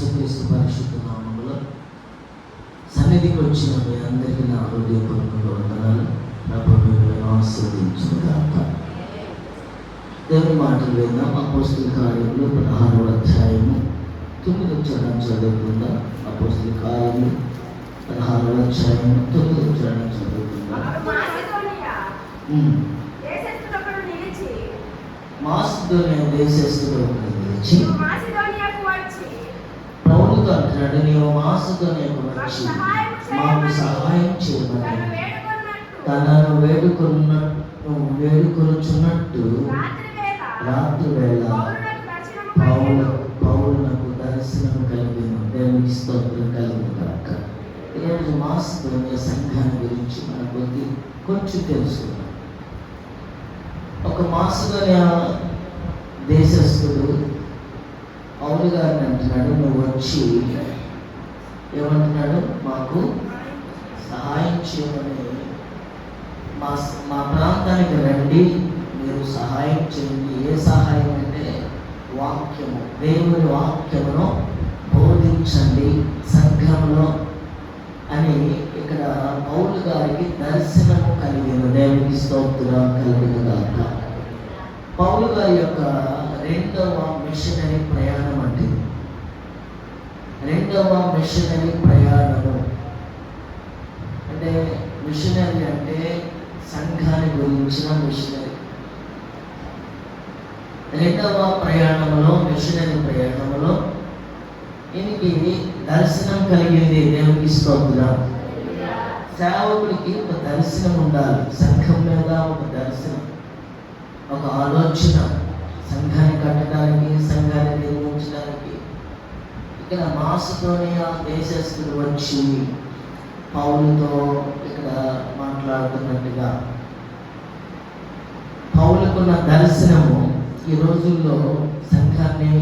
యేసుక్రీస్తు పరిశుద్ధ నామములో సన్నిధికి వచ్చిన మీ అందరికీ నా హృదయపూర్వక వందనాలు. ప్రభు మిమ్మల్ని ఆశీర్వదించుగాక. దేవుని మాటలు విందాం. అపోస్తల కార్యములు 16వ అధ్యాయము 9వ చరణం చదువుకుందాం. అపోస్తల కార్యములు 16వ అధ్యాయము 9వ చరణం చదువుకుందాం. మాసిదోనియా దేశస్థుడు నిలిచి పౌలుతో అంటున్నాడు, నీవు మాసిదోనియాకు వచ్చి మాకు సహాయం చేయమని తనను వేడుకొనుచున్నట్టు రాత్రి వేళ పౌలునకు దర్శనం కలిగిన. దేవునికి స్తోత్రం కలుగును గాక. ఈరోజు మాసిదోనియా సంఘాన్ని గురించి మనకు కొంచెం తెలుసుకుందాం. ఒక మాసిదోనియా దేశస్థుడు పౌలు గారిని అంటున్నాడు, నువ్వు వచ్చి ఏమంటున్నాడు, మాకు సహాయం చేయమని, మా ప్రాంతానికి రండి, మీరు సహాయం చేయండి. ఏ సహాయం అంటే వాక్యము, దేవుని వాక్యమును బోధించండి సంఘంలో అని ఇక్కడ పౌలు గారికి దర్శనము కలిగిన. దేవునికి స్తోత్రం కలుగును గాక. పౌలు గారి యొక్క రెండవ మిషనరీ ప్రయాణం అంటే, రెండవ మిషనరీ ప్రయాణము అంటే, మిషనరీ అంటే సంఘాన్ని గురించిన మిషనరీ. రెండవ ప్రయాణంలో, మిషనరీ ప్రయాణంలో ఈయనకి దర్శనం కలిగింది. దేవునికి స్తోత్రం. సేవకుడికి ఒక దర్శనం ఉండాలి. సంఘం మీద ఒక దర్శనం, ఒక ఆలోచన, సంఘాన్ని కట్టడానికి, సంఘాన్ని నిర్మించడానికి. ఇక్కడ మాసిదోనియా దేశస్థులు వచ్చి పౌలుతో ఇక్కడ మాట్లాడుతున్నట్టుగా పౌలుకున్న దర్శనము ఈ రోజుల్లో సంఘాన్ని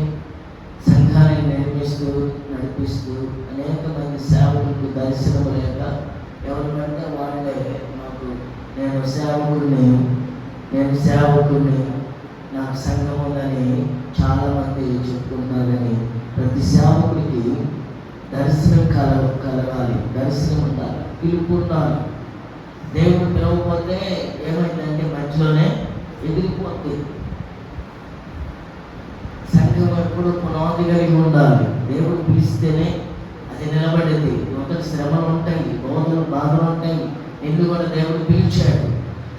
నిర్మిస్తూ నడిపిస్తూ అనేక మంది సేవకులకు దర్శనము లేక ఎవరికంటే వాళ్ళే నాకు నేను సేవకుడిని నాకు సంఘం ఉందని చాలామంది చెప్పుకుంటారని. ప్రతి సేవకుడికి దర్శనం కలగాలి, దర్శనం ఉండాలి, పిలుపు ఉండాలి. దేవుడు పిలవకపోతే ఏమైందంటే మధ్యలోనే ఎగిరిపోతుంది. సంఘం ఎప్పుడు పునాది కలిగి ఉండాలి. దేవుడు పిలిస్తేనే అది నిలబడేది. మొదటి శ్రమలు ఉంటాయి, బాధలు ఉంటాయి. నిన్ను కూడా దేవుడు పిలిచాడు.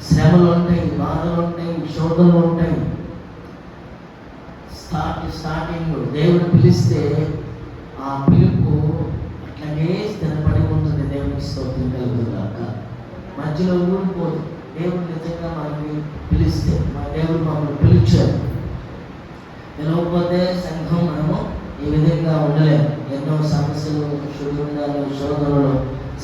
శ్రమలు ఉంటాయి, బాధలు ఉంటాయి, శోధనలు ఉంటాయి. స్టార్టింగ్ దేవుడు పిలిస్తే ఆ పిలుపు అట్లాగే స్థిరపడి ఉంటుంది. దేవునికి స్తోత్రం కలుగును గాక. మధ్యలో ఊడిపోదు. దేవుడు నిజంగా మనల్ని పిలిస్తే, మా దేవుడు మమ్మల్ని పిలిచాడు. పిలవకపోతే సంఘం మనము ఈ విధంగా ఉండలేము. ఎన్నో సమస్యలు, శోధనలు,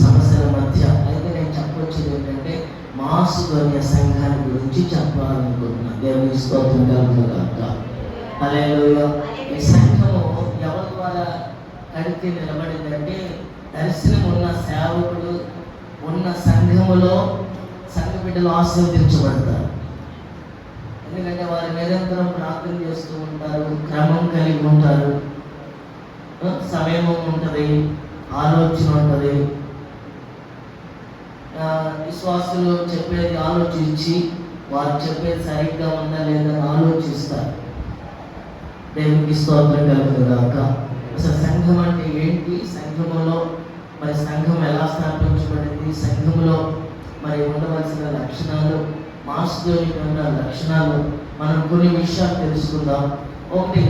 సమస్యల మధ్య. అయితే నేను చెప్పొచ్చేది ఏంటంటే, మాసిదోనియా సంఘాన్ని గురించి చెప్పాలనుకుంటున్నాను. దేవునికి స్తోత్రం కలుగును గాక. హల్లెలూయా. ఈ సంఘము ఎవరి ద్వారా కడితే నిలబడిందంటే, దర్శనం ఉన్న సేవకుడు ఉన్న సంఘములో సంఘ బిడ్డలు ఆశీర్వదించబడతారు. ఎందుకంటే వారు నిరంతరం ప్రార్థన చేస్తూ ఉంటారు, క్రమం కలిగి ఉంటారు, సమయం ఉంటుంది, ఆలోచన ఉంటుంది. విశ్వాసులు చెప్పేది ఆలోచించి వారు చెప్పేది సరిగ్గా ఉందా లేదా ఆలోచిస్తారు. దేవునికి స్తోత్రం కలుగును గాక. అసలు సంఘం అంటే ఏంటి, సంఘములో మరి సంఘం ఎలా స్థాపించబడింది, సంఘంలో మరి ఉండవలసిన లక్షణాలు, మాసిదోనియా ఉన్న లక్షణాలు, మనం కొన్ని విషయాలు తెలుసుకుందాం.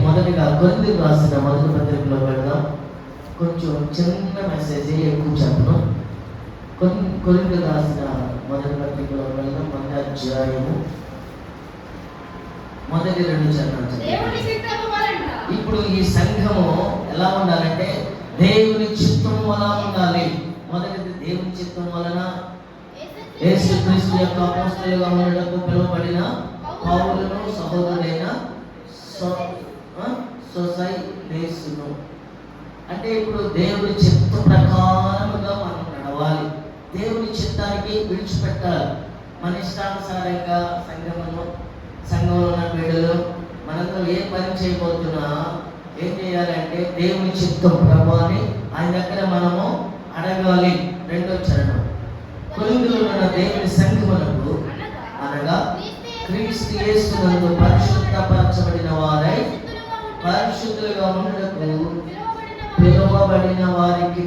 మొదటిగా కొరింథీయులకు రాసిన మొదటి పత్రికలో వెళ్దాం. కొంచెం చిన్న మెసేజ్, ఎక్కువ చెప్పను. కొరింథీయులకు రాసిన మొదటి పత్రికలో వెళ్దాం. మొదటి అధ్యాయము మొదటి 2 చరణాలు. ఇప్పుడు ఈ సంఘము ఎలా ఉండాలంటే, దేవుని చిత్తం వలన ఉండాలి. మొదటిది దేవుని చిత్తం వలన యేసుక్రీస్తు యొక్క అపోస్తలుగా ఉండటకు పిలువబడిన పౌలును సహోదరుడైన సోసైలేసును. అంటే ఇప్పుడు దేవుని చిత్త ప్రకారముగా మనం నడవాలి. దేవుని చిత్తానికి విడిచిపెట్టాలి. మన ఇష్టానుసారంగా సంఘంలో ఉన్న బిడ్డలు మనతో ఏ పని చేయబోతున్నా ఏం చేయాలంటే దేవుని చిత్తం ప్రభు అని ఆయన దగ్గర మనము అడగాలి. రెండో చరణం, కొరింథీలో ఉన్న దేవుని సంఘమునకు అనగా క్రీస్తు యేసునందు పరిశుద్ధపరచబడిన వారై పరిశుద్ధులుగా ఉండటకు పిలువబడిన వారికి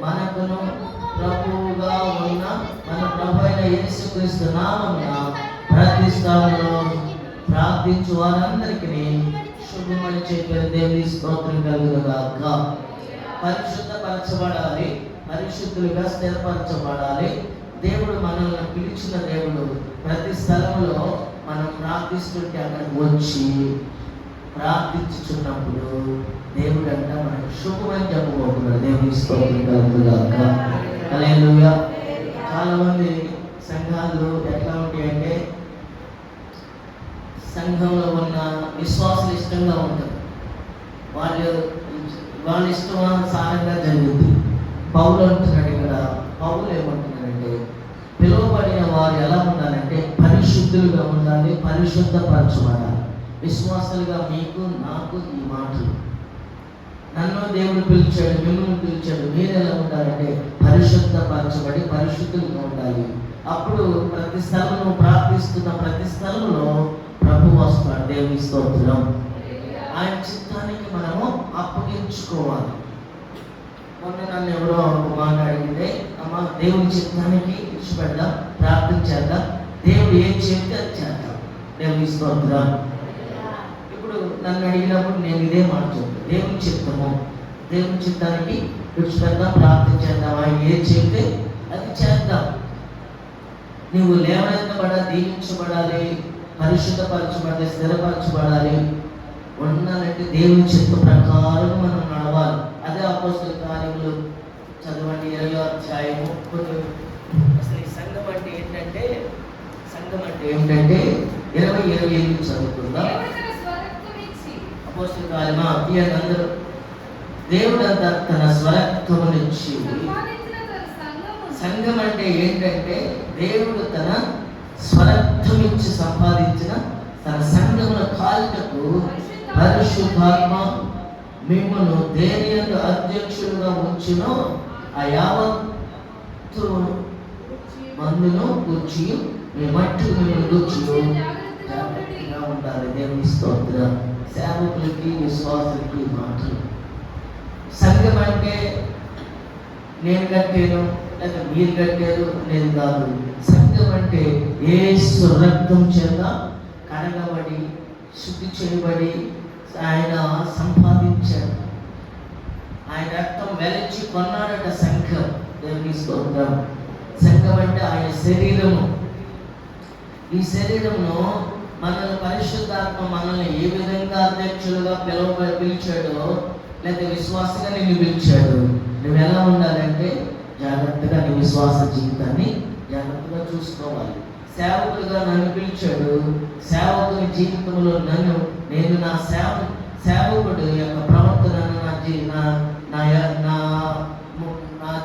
మనకును ప్రభువుగా ఉన్న మన ప్రభు అయిన యేసుక్రీస్తు నామమున ప్రతి స్థలంలో ప్రార్థించు వారందరికీ శుభమని చెప్పారు. దేవుని స్తోత్రం కలుగునుగాక. పరిశుద్ధపరచబడాలి, పరిశుద్ధులుగా స్థిరపరచబడాలి. దేవుడు మనల్ని పిలిచిన దేవుడు ప్రతి స్థలంలో మనం ప్రార్థిస్తుంటే అక్కడికి వచ్చి ప్రార్థించుచున్నప్పుడు దేవుడు అంట మనకు శుభమని చెప్పబోతున్నాడు. దేవుని స్తోత్రం కలుగునుగాక. హల్లెలూయా. చాలా మంది సంఘాలు ఎట్లా ఉంటాయంటే సంఘంలో ఉన్న విశ్వాసులు ఇష్టంగా ఉంటారు. వాళ్ళ ఇష్టానుసారంగా జరుగుతుంది. పౌలు అంటున్నాడు ఇక్కడ, పౌలు ఏమంటున్నాడంటే పిలువబడిన వారు ఎలా ఉండాలంటే పరిశుద్ధులుగా ఉండాలి, పరిశుద్ధపరచబడాలి. విశ్వాసులుగా మీకు నాకు ఈ మాటలు, నన్ను దేవుడు పిలిచాడు, మిమ్మల్ని పిలిచాడు, మీరు ఎలా ఉండాలంటే పరిశుద్ధపరచబడి పరిశుద్ధులుగా ఉండాలి. అప్పుడు ప్రతి స్థలంలో ప్రార్థిస్తున్న ప్రతి స్థలంలో ప్రభు వస్తాడు. దేవుని స్తోత్రం. ఆయన చిత్తానికి మనము అప్పగించుకోవాలి. మొన్న నన్ను ఎవరో ఒక మాట అడిగితే, అమ్మ దేవుని చిత్తానికి ఇచ్చిపెడదాం, ప్రార్థన చేద్దాం, దేవుడు ఏం చెప్తే అది చేద్దాం. దేవుని స్తోత్రం. ఇప్పుడు నన్ను అడిగినప్పుడు నేను ఇదే మాట చెప్తాను, దేవుని చిత్తము, దేవుని చిత్తానికి విడిచిపెడదాం, ప్రార్థన చేద్దాం, ఆయన ఏం చెప్తే అది చేద్దాం. నువ్వు లేవనెత్తబడాలి, దీవించబడాలి, పరిశుద్ధపరచబడాలి, స్థిరపరచబడాలి, ఉండాలంటే దేవుని చిత్త ప్రకారం మనం నడవాలి. అదే అపోస్తలుల కార్యములు చదవండి 20వ అధ్యాయము. అసలు ఈ సంఘం అంటే ఏంటంటే 20-25 చదువుకుందాం. అపోస్తలుల కార్యమా అందరూ దేవుడు అంతా తన స్వరత్వమునిచ్చి, సంఘం అంటే ఏంటంటే దేవుడు తన స్వరత్వం ఇచ్చి సంపాదించిన తన సంఘముల కాలుటకు పరిశుద్ధాత్మ మిమ్మల్ని దేని యందు అధ్యక్షులుగా ఉంచునో ఆ యావత్తు మందును కూర్చి మీ మట్టుకు మిమ్మల్ని కూర్చి జాగ్రత్తగా ఉండాలి. దేవుని స్తోత్రం. సేవకులకి విశ్వాసులకి మాటలు. సంఘం అంటే నేను కట్టాను లేక మీరు కట్టారు అనేది కాదు. సంఘం అంటే యేసు రక్తం చేత కడగబడి శుద్ధి చేయబడి ఆయన సంపాదించాడు. ఆయన రక్తం వెలచి కొన్నాడట సంఘం. దేవుని స్తోత్రం. సంఘం అంటే ఆయన శరీరము. ఈ శరీరమును మనల్ని పరిశుద్ధాత్మ మనల్ని ఏ విధంగా అధ్యక్షులుగా పిలిచాడో, లేదా విశ్వాసంగా నిన్ను పిలిచాడు. నువ్వు ఎలా ఉండాలంటే జాగ్రత్తగా నీ విశ్వాస జీవితాన్ని జాగ్రత్తగా చూసుకోవాలి. సేవకులుగా నన్ను పిలిచాడు. సేవకుని జీవితంలో నేను నా సేవకుడు యొక్క ప్రవర్తనను నా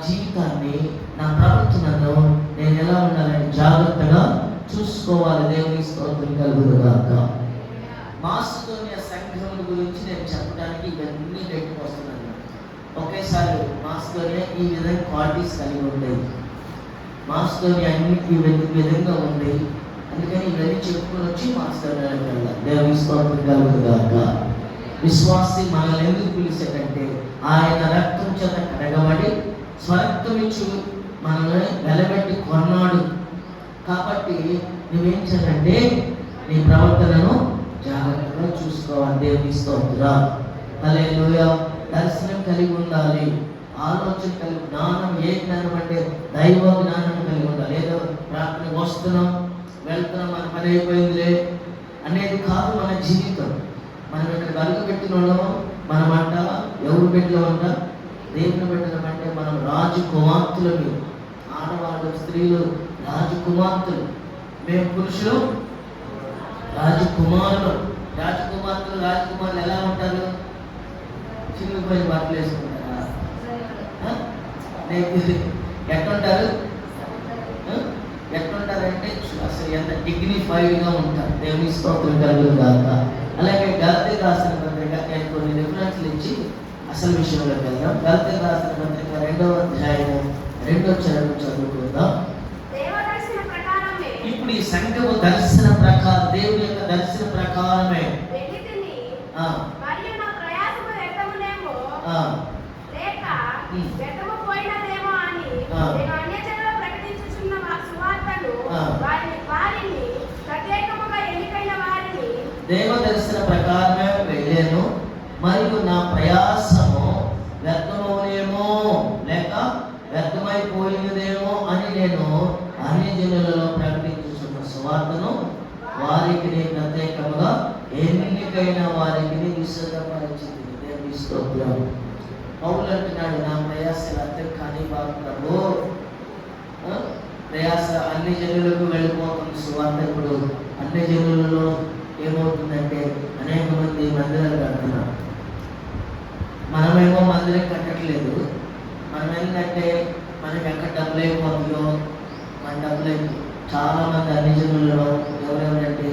జీవితాన్ని, నా ప్రవర్తనను నేను ఎలా ఉండాలని జాగ్రత్తగా చూసుకోవాలి. దేవుని స్తోత్రం కలుగునుగాక. మాసిదోనియా సంఘం గురించి నేను చెప్పడానికి ఇవన్నీ బయటకు వస్తున్నాను. ఒకేసారి మాసిదోనియా ఈ విధంగా క్వాలిటీస్ కలిగి ఉండేది. మాసిదోనియా అన్నిటి విధంగా ఉంది. అందుకని ఇవన్నీ చెప్పుకొని వచ్చి మాసిదోనియాకి వెళ్ళాలి. దేవుని స్తోత్రం కలుగునుగాక. విశ్వాసి మనల్ని ఎందుకు పిలిచాడంటే ఆయన రక్తం చేత కడగబడి స్వరక్తం ఇచ్చి మనల్ని వెలబెట్టి కొన్నాడు. కాబట్టి నువ్వేం చేయాలంటే నీ ప్రవర్తనను జాగ్రత్తగా చూసుకోవాలి. దేవుని స్తోత్రం. హల్లెలూయా. దర్శనం కలిగి ఉండాలి, ఆలోచన కలిగి, జ్ఞానం. ఏ జ్ఞానం అంటే దైవ జ్ఞానం కలిగి ఉండాలి. ఏదో ప్రార్థనకు వస్తున్నాం, వెళ్తున్నాం, మన పని అయిపోయిందిలే అనేది కాదు మన జీవితం. మనం ఇక్కడ వెలుగు పెట్టిన వాళ్ళం మనమంట. ఎవరు పెట్టినామంట? దేవుని పెట్టినామంటే మనం రాజకుమార్తెలు. ఆడవాళ్ళు, స్త్రీలు రాజకుమార్తెలు. మేము పురుషులు రాజకుమారులు. రాజకుమారులు ఎలా ఉంటారు? చిన్నపోయి బట్టలు వేసుకుంటారా? ఎట్లుంటారు? ఎట్లుంటారంటే అసలు ఎంత డిగ్నిఫైడ్గా ఉంటారు. దేవుని స్తోత్రం కలుగును గాక. అలాగే గలతీయులకు రాసిన పత్రిక నేను కొన్ని రిఫరెన్స్లు ఇచ్చి అసలు విషయంలోకి వెళ్దాం. గలతీయులకు రాసిన పత్రిక 2వ అధ్యాయము 2వ చరణం చదువుకుందాం. ఇప్పుడు ఈ సంఘము దర్శన ప్రకారం, దేవుని యొక్క దర్శన ప్రకారమే దేవ దర్శన ప్రకారమే వెళ్ళాను, మరియు నా ప్రయాసము వ్యర్థమవునేమో లేక వ్యర్థమైపోయినదేమో అని నేను అన్ని జనులలో ప్రకటించుతున్న సువార్తను వారికి ప్రత్యేకముగా ఎన్నికైన వారికి విశదపరిచింది. దేవుని స్తోత్రం. పౌలు అంటున్నాడు, నా ప్రయాస వ్యర్థం కానీ బాబు ప్రభు, ప్రయాస అన్ని జనులకు వెళ్ళిపోతుంది సువార్త. ఇప్పుడు అన్ని జనులలో ఏమవుతుందంటే అనేక మంది మందిరాలు కడుతున్నారు. మనమేమో మందిరం కట్టట్లేదు. మనం ఏంటంటే మనకి ఎక్కడ డబ్బులు అయిపోతుందో మన డబ్బులు చాలా మంది అన్ని జనులలో ఎవరెవరంటే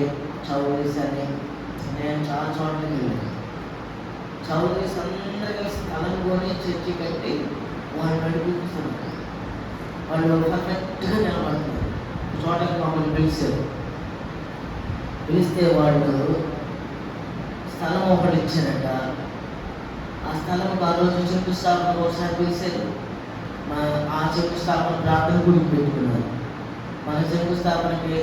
చౌదరీస్ అని, నేను చాలా చోట్లకి వెళ్ళాను. చౌదరీస్ అందరూ కలిసి స్థలం కొని చర్చి కట్టి వాళ్ళు నడిపిస్తున్నారు. వాళ్ళు పర్ఫెక్ట్గా నిలబడుతున్నారు. చోటకి మమ్మల్ని పిలిచారు. పిలిస్తే వాళ్ళు స్థలం ఒకటి ఇచ్చారట. ఆ స్థలం ఆ రోజు శంకుస్థాపన ఒకసారి పిలిచారు. ఆ శంకుస్థాపన ప్రార్థన గుడికి పెట్టుకున్నారు. మన శంకుస్థాపనకి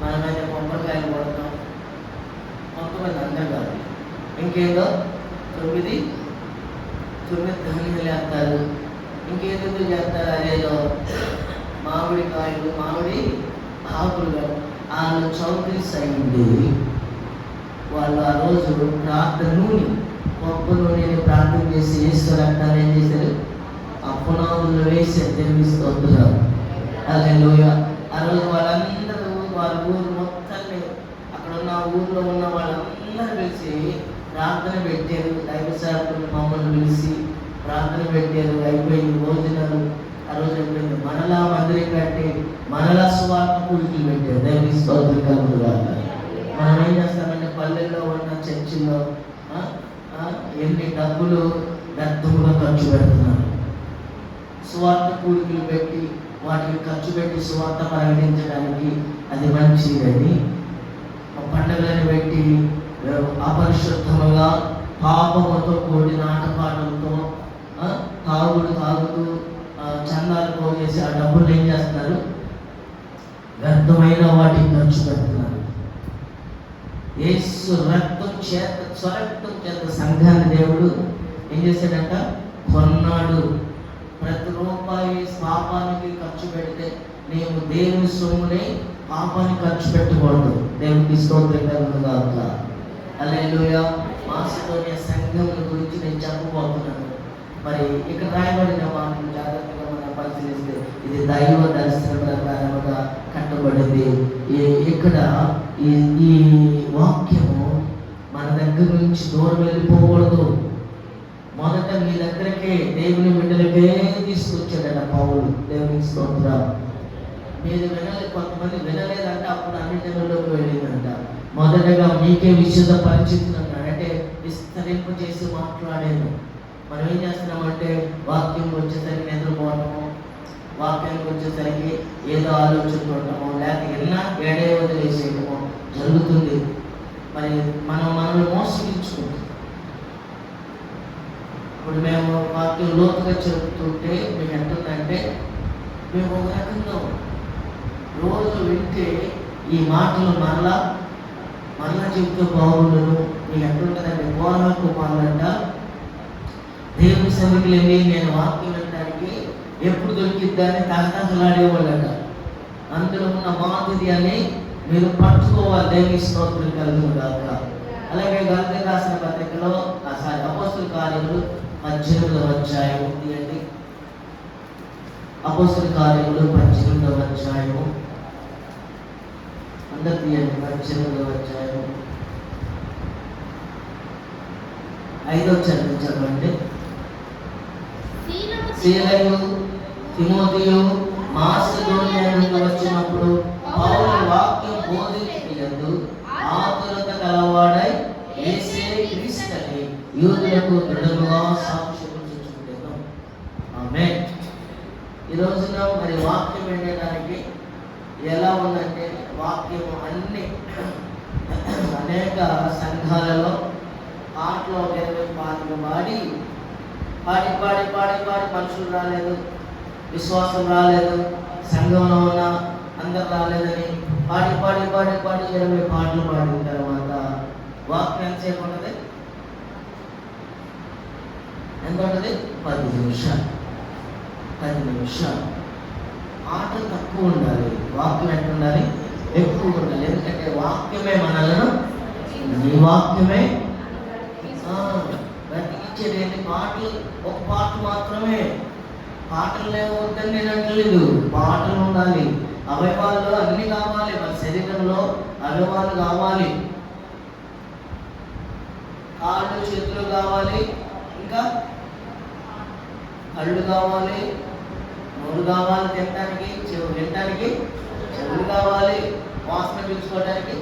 మనమైతే కొబ్బరికాయలు కొడతాం, కొంతమంది అందరు కాదు, ఇంకేదో 9 ధాన్యాలు వేస్తారు, ఇంకేదో చేస్తారు. అదేదో మామిడికాయలు, మామిడి ఆకులు. వాళ్ళు చౌదరీస్ అయింది. వాళ్ళు ఆ రోజు ప్రార్థన నూనె, కొబ్బరి నూనెని ప్రార్థన చేసి రక్తాన్ని ఏం చేశారు, ఆ పునాదులు వేసి తెలుగుతున్నారు. హల్లెలూయా. ఆ రోజు వాళ్ళందరూ వాళ్ళ ఊరు మొత్తాన్ని, అక్కడ ఉన్న ఊర్లో ఉన్న వాళ్ళందరూ కలిసి ప్రార్థన పెట్టారు. దైవసేవకులు మమ్మల్ని పిలిచి ప్రార్థన పెట్టారు. అయిపోయింది భోజనాలు. ఆ రోజు అయిపోయింది. మనలా మందిరం కట్టి మనలా సువార్త కూలికలు పెట్టారు. దేవుని స్తోత్రం కలుగును గాక. మనం ఏం చేస్తామంటే పల్లెల్లో ఉన్న చర్చిల్లో ఎన్ని డబ్బులు వ్యర్థంగా ఖర్చు పెడుతున్నారు. సువార్త కూలికలు పెట్టి వాటికి ఖర్చు పెట్టి సువార్త ప్రకటించడానికి అది మంచిదని, పండుగలను పెట్టి అపరిశుద్ధముగా పాపముతో కూడిన ఆటపాటలతో తాగుతూ చందాలు పోగేసి ఆ డబ్బులు ఏం చేస్తున్నారు, వ్యర్థమైన వాటికి ఖర్చు పెడుతున్నారు. యేసు రక్తం చేత, స్వరక్తం చేత సంఘాన్ని దేవుడు ఏం చేశాడంట, కొన్నాడు. ప్రతి రూపాయి పాపానికి ఖర్చు పెడితే నేను దేవుని సొమ్ముని పాపానికి ఖర్చు పెట్టకూడదు. దేవునికి స్తోత్రం కలుగును గాక. హల్లెలూయా. మాసిదోనియా సంఘం గురించి నేను చెప్పబోతున్నాను. మరి ఇక్కడ రాయబడిన మాటలు జాగ్రత్తగా మనం పరిశీలిస్తే ఇది దైవ దర్శన ప్రకారముగా కట్టబడింది. ఇక్కడ ఈ వాక్యము మన దగ్గర నుంచి దూరం వెళ్ళిపోకూడదు. మొదట మీ దగ్గరకే, దేవుని బిడ్డలకే తీసుకొచ్చాడట పౌలు. దేవునికి స్తోత్రం. మీరు వినాలి. కొంతమంది వినలేదంట, అప్పుడు అన్ని జనుల్లోకి వెళ్ళిందంట. మొదటగా మీకే విశుద్ధ పరిచితున్నాడు, అంటే విస్తరింప చేసి మాట్లాడాను. మనం ఏం చేస్తున్నామంటే వాక్యం వచ్చేసరికి నిద్రపోవటము, వాక్యానికి వచ్చేసరికి ఏదో ఆలోచనలు ఉండటము, లేకపోతే ఎన్నా ఏడే వదిలేసేయటము జరుగుతుంది. మరి మనల్ని మోసగించుకుంటాం. ఇప్పుడు మేము వాక్యం లోతుగా చెబుతుంటే మీకు ఎంతుందంటే, మేము ఒక రకంగా రోజు వింటే ఈ మాటలు మరలా చెబుతూ బాగుండను. మీకు ఎంతుంటుందంటే, పూర్వ కుమారులంట దేవుని సన్నిధికి వెళ్ళి నేను వాక్యం వినడానికి ఎప్పుడు దొరికిద్దని తహతహలాడేవాళ్ళట. అందులో ఉన్న మాధుర్యాన్ని మీరు పట్టుకోవాలి. దేవుని స్తోత్రం కలుగును గాక. అలాగే గలతీయులకు రాసిన పత్రికలో అపోస్తలుల కార్యములు 18వ అధ్యాయము తీయండి. అపోస్తలుల కార్యములు 18వ అధ్యాయము అందరు తీయండి. 18వ అధ్యాయము 5వ చరణం చదవండి. సీలయు, తిమోతియు మాసిదోనియా నుండి వచ్చినప్పుడు పౌలు వాక్యం బోధించుటయందు ఆతురత గలవాడై యేసే క్రీస్తుని యూదులకు దృఢముగా సాక్ష్యం ఇచ్చుచుండెను. ఆమేన్. ఈ రోజున మరి వాక్యం వినడానికి ఎలా ఉందంటే, వాక్యము అన్ని అనేక సంఘాలలో పాటలు 20 పాటలు పాడి మనుషులు రాలేదు, విశ్వాసం రాలేదు, సంఘంలో ఉన్న అందరు రాలేదని పాడి 20 పాటలు పాడిన తర్వాత వాక్యం ఎంతసేపు ఉంటుంది? ఎంత ఉంటుంది? 10 నిమిషాలు. ఆటలు తక్కువ ఉండాలి, వాక్యం ఎంత ఉండాలి? ఎక్కువ ఉండాలి. ఎందుకంటే వాక్యమే మనలను, నీ వాక్యమే బ్రతికించేది. పాటలు ఒక పాట మాత్రమే, పాటలు లేవద్దని నేను అంటలేదు, పాటలు ఉండాలి. అవయవాలు అన్ని కావాలి, మన శరీరంలో అవయవాలు కావాలి, కాళ్ళు చేతులు కావాలి, ఇంకా కళ్ళు కావాలి, నోరు కావాలి, తినడానికి వినడానికి చెవులు కావాలి, వాసన పీల్చుకోవడానికి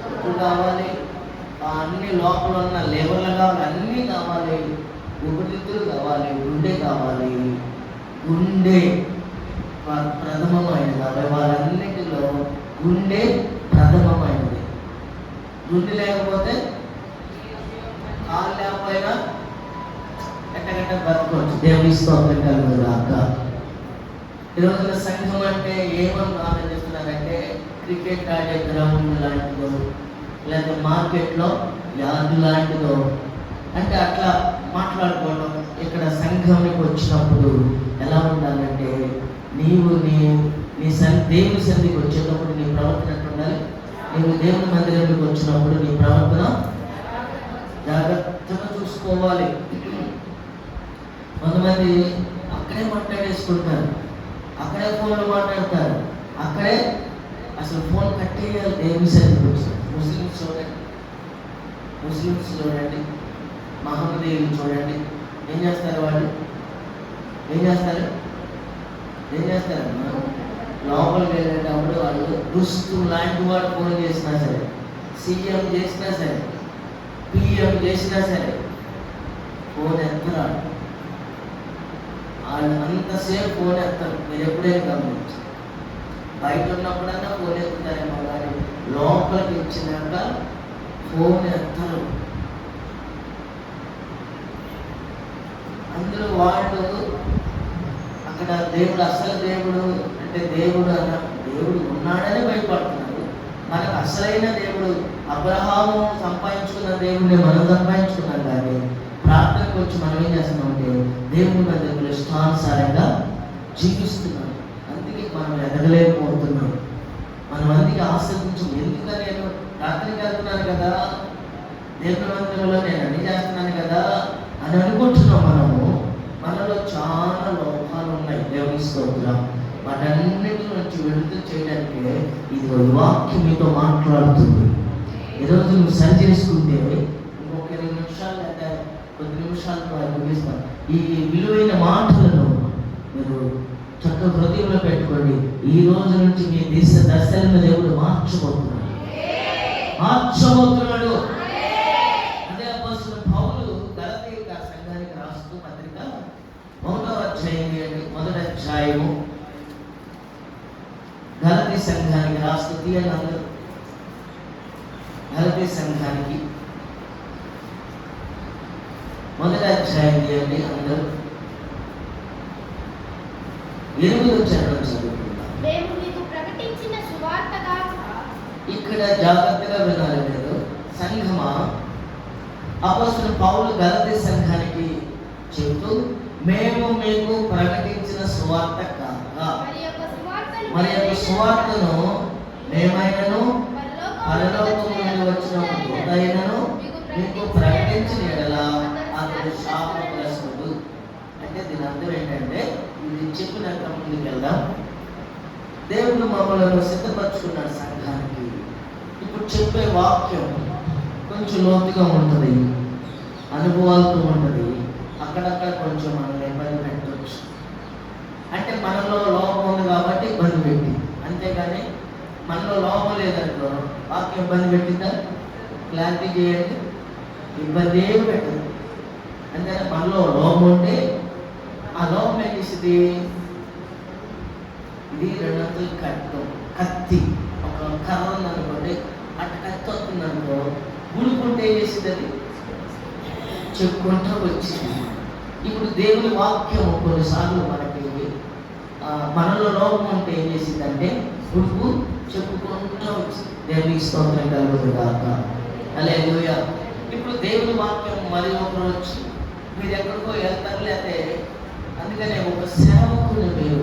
ఉప్పు కావాలి, అన్ని లోపల ఉన్న లేబర్లు కావాలి, అన్నీ కావాలి, ఊపిరితిత్తులు కావాలి, గుండె కావాలి. గుండె ప్రథమమైనది, అవయవాలన్నిటిలో గుండె ప్రథమమైనది. గుండె లేకపోతే కాలు లేకపోయినా ఎట్టగట్ట బతుకోవచ్చు. దేవుని స్తోత్రం కలుగుగాక. ఈరోజున సంఘం అంటే ఏమని ఆలోచిస్తున్నారంటే, క్రికెట్ ఆడే గ్రౌండ్ లాంటిదో, లేదా మార్కెట్లో యార్డు లాంటిదో, అంటే అట్లా మాట్లాడుకోవడం. ఇక్కడ సంఘానికి వచ్చినప్పుడు ఎలా ఉండాలంటే, నీవు నీ దేవుని సన్నిధికి వచ్చేటప్పుడు నీ ప్రవర్తన ఎట్లా ఉండాలి? నీవు దేవుని మందిరానికి వచ్చినప్పుడు నీ ప్రవర్తన జాగ్రత్తగా చూసుకోవాలి. కొంతమంది అక్కడే మాట్లాడేసుకుంటారు, అక్కడే ఫోన్లు మాట్లాడతారు, అక్కడే అసలు ఫోన్ కట్టేయాలి. దేవుని సన్నిధికి వచ్చి ముస్లిమ్స్ చూడండి, మహమ్మదీయులు చూడండి, ఏం చేస్తారు? వాళ్ళు ఏం చేస్తారు? లోపలికి వెళ్ళేటప్పుడు వాళ్ళు దుస్తు లాంటి వాడు ఫోన్ చేసినా సరే, సీఎం చేసినా సరే, పిఎం చేసినా సరే ఫోన్ ఎత్తరాడు. వాళ్ళు అంతసేపు ఫోన్ ఎత్తారు. మీరు ఎప్పుడైనా గమనించి, బయట ఉన్నప్పుడన్నా ఫోన్ ఎత్తుతారేమో కానీ లోపలికి ఇచ్చినాక ఫోన్ ఎత్తరు. అందులో వాళ్ళు అక్కడ దేవుడు, అసలు దేవుడు అంటే దేవుడు ఉన్నాడని భయపడుతున్నారు. మనకు అసలైన దేవుడు అబ్రహాము సంపాదించుకున్న దేవుడిని మనం సంపాదించుకున్నాం. కానీ ప్రార్థనకు వచ్చి మనం ఏం చేస్తున్నామంటే దేవుని మందిరంలో ఇష్టానుసారంగా జీవిస్తున్నాం. అందుకే మనం ఎదగలేకపోతున్నాం. మనం అందుకే ఆశ్రయించం. ఎందుకని నేను ప్రార్థనకి వెళ్తున్నాను కదా, దేవుని మందిరంలో నేను అన్ని చేస్తున్నాను కదా అని అనుకుంటున్నాం. మనలో చాలా లోపాలు ఉన్నాయి. దేవుని స్తోత్రం. వాటన్నిటి నుంచి విడుదల చేయడానికి ఇది వాక్యం మీతో మాట్లాడుతుంది. ఈరోజు నువ్వు సరి చేసుకుంటే ఇంకొక 20 నిమిషాలు లేదా కొద్ది నిమిషాలతో ముగిస్తాను. ఈ విలువైన మాటలను మీరు చక్కగా హృదయంలో పెట్టుకోండి. ఈ రోజు నుంచి మీ దశలను దేవుడు మార్చబోతున్నాడు. అదే అపోస్తలుడు పౌలు గలతీయ సంఘానికి రాస్తూ పత్రిక 1వ అధ్యాయము గలతీ సంఘానికి రాస్తూ తీయండి అందరూ. గలతీ సంఘానికి 1వ అధ్యాయం తీయండి అందరూ. 8వ చరణం చదువుకుందాం. ఇక్కడ జాగ్రత్తగా వినాలి మీరు. సంఘమా, అపోస్తలుడు పౌలు గలతీ సంఘానికి చెబుతూ, మేము మీకు ప్రకటించిన సువార్త కాక మరి యొక్క సువార్తను మేమైనను పరలోకము నుండి వచ్చిన దూతైనను మీకు ప్రకటించిన యెడల అతడు శాపగ్రస్తుడు. అంటే దీని అర్థం ఏంటంటే, ఇది చెప్పినట్టు ముందుకు వెళ్దాం. దేవుడు మమ్మల్ని సిద్ధపరచుకున్నాడు సంఘానికి. ఇప్పుడు చెప్పే వాక్యం కొంచెం లోతుగా ఉంటుంది, అనుభవాలతో ఉంటుంది. అక్కడక్కడ కొంచెం మనం ఇబ్బంది పెట్టవచ్చు. అంటే మనలో లోపం ఉంది కాబట్టి మనలో లోపం లేదనుకో వాక్యం ఇబ్బంది పెట్టిందా? క్లారిటీ చేయండి. ఇబ్బంది ఏమి పెట్టదు. అంటే మనలో లోపం ఉంటే ఆ లోపం ఏం చేసింది? ఇది 2 అంతుల కత్తి, ఒక కర్ర ఉందనుకోండి, అటు కత్తి వస్తుంది అనుకో, గుడుకుంటే ఏం చేసింది? అది చెప్పుకుంటూ వచ్చింది. ఇప్పుడు దేవుని వాక్యం కొన్నిసార్లు మనకి మనలో లోపం ఉంటే ఏం చేసిందంటే గుడుకు చెప్పుకుంటూ వచ్చింది. దేవునికి స్తోత్రం కలుగుతుంది కాక. హల్లెలూయా. ఇప్పుడు దేవుని వాక్యం మరి ఒకరు వచ్చి మీరు ఎక్కడికో వెళ్తారు, లేకపోతే అందుకనే ఒక సేవకుని మీరు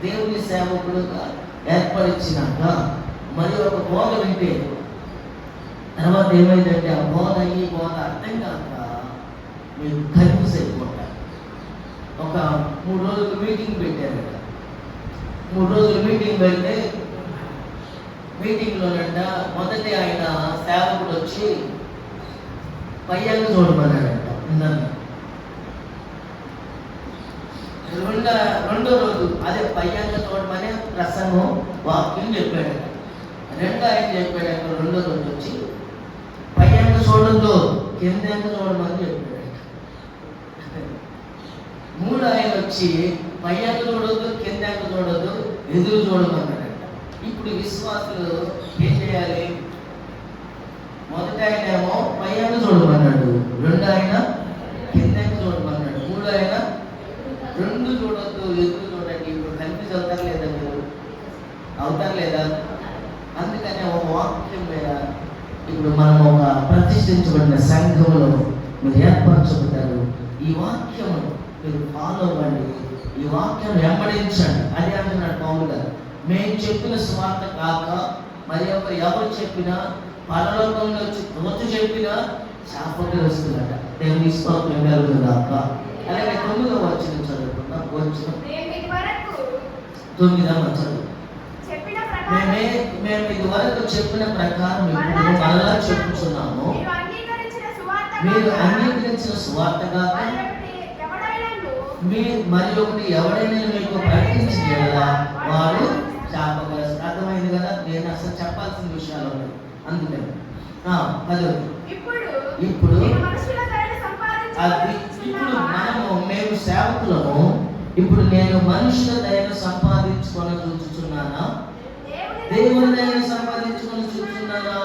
దేవుని సేవకుడుగా ఏర్పరిచినాక మరి ఒక బోధ వింటే తర్వాత ఏమైందంటే ఆ బోధ ఈ బోధ అర్థం కాక మీరు కన్ఫ్యూజ్ అయిపోతారు. ఒక 3 రోజులు మీటింగ్ పెట్టారట. 3 రోజులు మీటింగ్ పెడితే మీటింగ్లోనంట మొదటి ఆయన సేవకుడు వచ్చి పయ్యాన్ని చూడమన్నాడంట. రెండో రోజు అదే పయ్యాన్ని చూడమని ప్రసంగం వాక్యం చెప్పాడట. ఆయన చెప్పాడట. రెండో రోజు వచ్చి పయ్యాన్ని చూడద్దు, కింద చూడమని చెప్పాడట. 3 ఆయన వచ్చి పయ్యాన్ని చూడొద్దు, కింద చూడొద్దు, ఎదురు చూడమన్నాడట. ఇప్పుడు విశ్వాసులు ఏం చేయాలి? మొదటి ఆయన ఏమో పయ్యాన్ని చూడమన్నాడు, 2 ఆయన కింద చూడమన్నాడు, 3 ఆయన 2 చూడొద్దు, ఎదురు చూడండి. ఇప్పుడు కన్ఫ్యూజ్ అవుతారు లేదా? మీరు అవుతారు లేదా? అందుకని ఒక వాక్యం మీద ఇప్పుడు మనం ఒక ప్రతిష్ఠించబడిన సంఘంలో మీరు ఏర్పరచబడ్డారు. ఈ వాక్యం మీరు ఫాలో అవ్వండి, ఈ వాక్యం వెంబడించండి. అది అంటున్నాడు పౌలు గారు. మేము చెప్పిన స్వార్థ కాక మరి ఎవరు చెప్పినా పరలోకంలో వచ్చి దోచు చెప్పినా శాపగ్రస్తులట. దేవుని స్తోత్రం కలుగుగాక. అలాగే 9వ వచనం చదువుకుందాం. వచనం 9వ వచనం. మేము ఇదివరకు చెప్పిన ప్రకారం ఇప్పుడు మరలా చెప్పుచున్నాము, మీరు అంగీకరించిన సువార్తగా మరి ఒకటి ఎవడైనా మీకు ప్రకటించగలరా వారు శాపగ్రస్తులు. అర్థమైంది కదా? నేను అసలు చెప్పాల్సిన విషయాలు ఉన్నాయి. అందుకని ఇప్పుడు మేము సేవకులము. ఇప్పుడు నేను మనుషుల దయను సంపాదించుకొని చూస్తున్నానా, దేవుని దయను సంపాదించుకొని చూస్తున్నానా?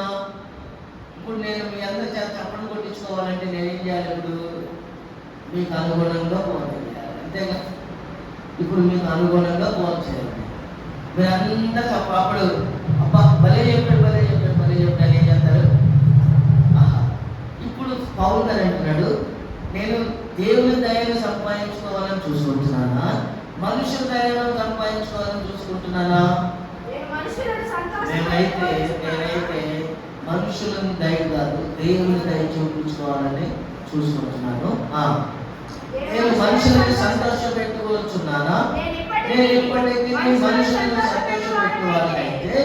ఇప్పుడు నేను మీ అందరి చేత చప్పట్లు కొట్టించుకోవాలంటే నేనేం చేయాలి? ఇప్పుడు మీకు అనుగుణంగా బోధ చేయాలి, అంతేగా? ఇప్పుడు మీకు అనుగుణంగా బోధ చేయాలి. మీరు అంతా అప్పుడు అబ్బా భలే చెప్పాడు, భలే చెప్పాడు, భలే చెప్పాడు ఏం చేస్తారు? ఇప్పుడు పౌలు గారు అంటున్నాడు, నేను దేవుని దయను సంపాదించుకోవాలని చూసుకుంటున్నానా, మనుషుల దయను సంపాదించుకోవాలని చూసుకుంటున్నానా? నేనైతే మనుషులని దయ కాదు, దేవుని దయ చూపించుకోవాలని చూసుకుంటున్నాను. నేను మనుషులను సంతోష పెట్టుకోవచ్చున్నానా? నేను ఇప్పటికీ మనుషులను సంతోష పెట్టుకోవాలంటే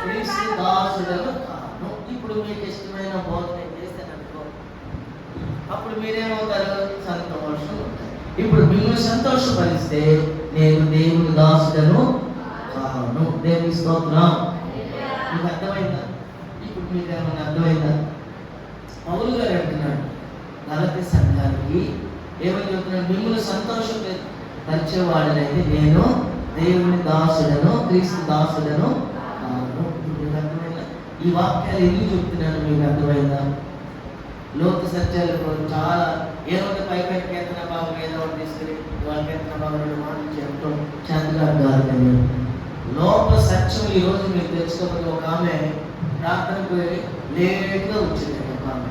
క్రీస్తు దాసుడను కాను. ఇప్పుడు మీకు ఇష్టమైన బోధ నేను చేస్తాననుకో, అప్పుడు మీరేమవుతారు? సంతోషం ఉంటారు. ఇప్పుడు మిమ్మల్ని సంతోషపరిస్తే నేను దేవుని దాసుడను కాను. దేవుని స్తోత్రం. మీకు అర్థమైందా? ఇప్పుడు మీకు ఏమన్నా అర్థమైందా? పౌలు గారు అంటున్నాడు గలతీ సంఘానికి ఏమని చెప్తున్నాడు? మిమ్మల్ని సంతోషపరిచేవాడనైతే నేను దేవుని దాసుడను, క్రీస్తు దాసుడను కాను. మీకు అర్థమైందా? ఈ వాక్యాలు ఎందుకు చెప్తున్నాను మీకు అర్థమైందా? లోక సత్యాలు చాలా ఏమంటే పై కీర్తన భాగం ఏదో ఒకటి తీసుకుని వాళ్ళ కీర్తన భాగం 2 మాటలు చెప్పడం చేతగా కాదు. లోపల సత్యం ఈరోజు మీరు తెలుసుకోకపోతే, ఒక ఆమె ప్రార్థనకు లేట్గా వచ్చింది. ఒక ఆమె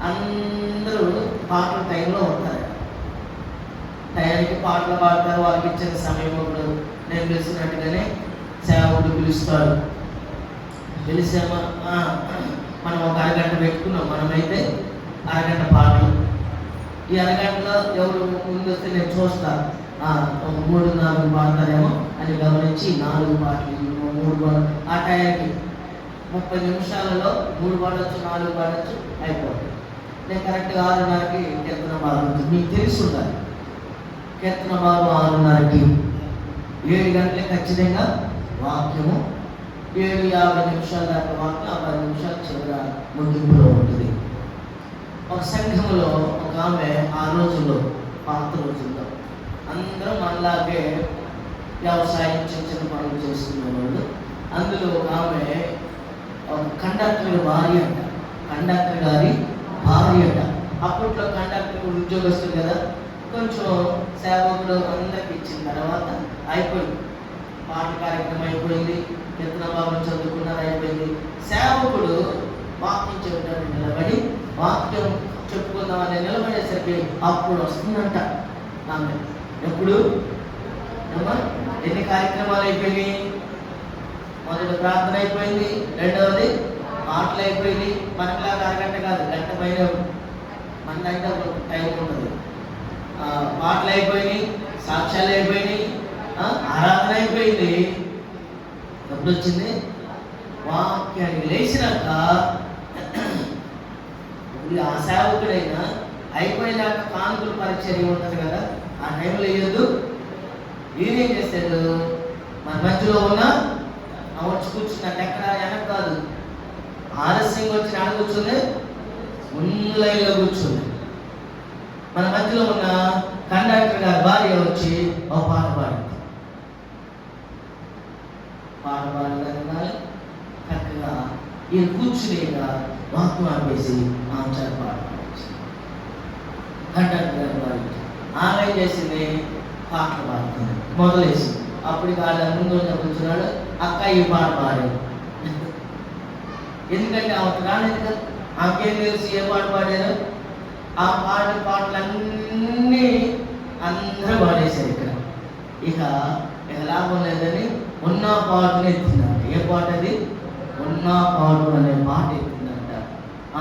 అందరూ పాటల టైంలో ఉంటారు, టైంకి పాటలు పాడతారు. వాళ్ళకి ఇచ్చిన సమయం ఇప్పుడు నేను పిలిచినట్టుగానే సేవకుడు పిలుస్తాడు. పిలిచామా మనం ఒక అరగంట పెట్టుకున్నాం. మనమైతే అరగంట పాటలు. ఈ అరగంటలో ఎవరు ముందు వస్తే నేను చూస్తాను, 3-4 పాడతారేమో అని గమనించి 4 పాటలు 3 పాటలు. ఆ టైంకి 30 నిమిషాలలో 3 పాడవచ్చు, 4 పాడవచ్చు, అయిపోతుంది. నేను కరెక్ట్గా 6:30కి కీర్తన భాగం ఉంటుంది. మీకు తెలిసి ఉండాలి, కీర్తన భాగం 6:30కి 7 గంటలకి ఖచ్చితంగా వాక్యము 7:50 దాకా వాక్యం, 10 నిమిషాలు చివర ముగింపులో ఉంటుంది. ఒక సంఘంలో ఒక ఆమె ఆ రోజుల్లో, పాత రోజుల్లో అందరూ మనలాగే వ్యవసాయం చిన్న చిన్న పనులు చేసుకునేవాళ్ళు. అందులో ఒక ఆమె ఒక కండక్టర్ భార్య అంట, కండక్టర్ గారి భార్య అంట. అప్పట్లో కండక్టర్ ఉద్యోగస్తులు కదా, కొంచెం సేవకుడు అందరికి ఇచ్చిన తర్వాత అయిపోయింది, పాట కార్యక్రమం అయిపోయింది, కీర్తన భాగం చదువుకున్నారు, అయిపోయింది. సేవకుడు వాక్యం చెప్పడానికి నిలబడి వాక్యం చెప్పుకుందామని నిలబడేసరికి అప్పుడు వస్తుందంట ఆమె. ఎప్పుడు ఎన్ని కార్యక్రమాలు అయిపోయినాయి? మొదటి ప్రార్థన అయిపోయింది, రెండవది పాటలు అయిపోయింది. మనకులాగా అరగంట కాదు, గంట పైన మన దగ్గర టైం ఉంటుంది. పాటలు అయిపోయినాయి, సాక్ష్యాలు అయిపోయినాయి, ఆరాధన అయిపోయింది. ఎప్పుడు వచ్చింది? వాక్యానికి లేచినాక ఆ సేవకుడైనా అయిపోయినాక కానుకలు పరిచర్య ఉంటుంది కదా, ఆ టైంలో వేయద్దు. ఈయనేం చేస్తాడు? మన మధ్యలో ఉన్న వచ్చి కూర్చున్నట్టు, ఎక్కడ వెనక కాదు, ఆలస్యంగా వచ్చి ఆడ కూర్చుంది, ముందు లైన్లో కూర్చుంది. మన మధ్యలో ఉన్న కండక్టర్ గారి భార్య వచ్చి ఒక పాట పాడింది. పాట పాడగానే చక్కగా ఈయన కూర్చునేగా వాక్యం ఆపేసి ఆచార పాట పాడింది. కండక్టర్ గారి భార్య ఆమె చేసింది, పాటలు పాడుతుంది, మొదలేసింది. అప్పుడు వాళ్ళ ముందు కూర్చున్నాడు, అక్క ఈ పాట పాడాడు. ఎందుకంటే ఆమెకు రాలేదు కదా, ఆమెకేం తెలుసు ఏ పాట పాడారు? ఆ పాటలన్నీ అందరూ పాడేశారు. ఇక లాభం లేదని ఉన్న పాటను ఎత్తిందంట. ఏ పాట అది? ఉన్న పాటు అనే పాట ఎత్తిందంట.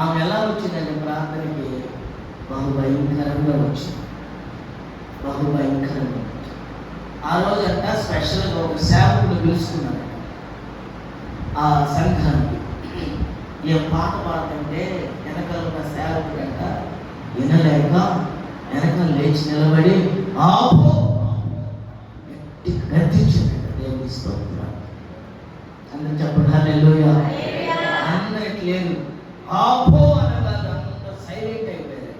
ఆమె ఎలా వచ్చిందంటే ప్రార్థనకి బహుభయంకరంగా వచ్చింది, బహుభయంకరంగా. ఆ రోజంట స్పెషల్గా ఒక సేవకుడు పిలుచుకున్నాడు ఆ సంఘానికి. ఏ పాట పాడుతుంటే వెనకాల ఉన్న సేవకుడు అంట వినలేక వెనకాల లేచి నిలబడి ఆపో గర్తించిందంట. దేవుని స్తోత్రం. అందరూ చెప్పండి హల్లెలూయా. అందరికి లేదు, ఆపో అనగానే అంత సైలెంట్ అయిపోయారు.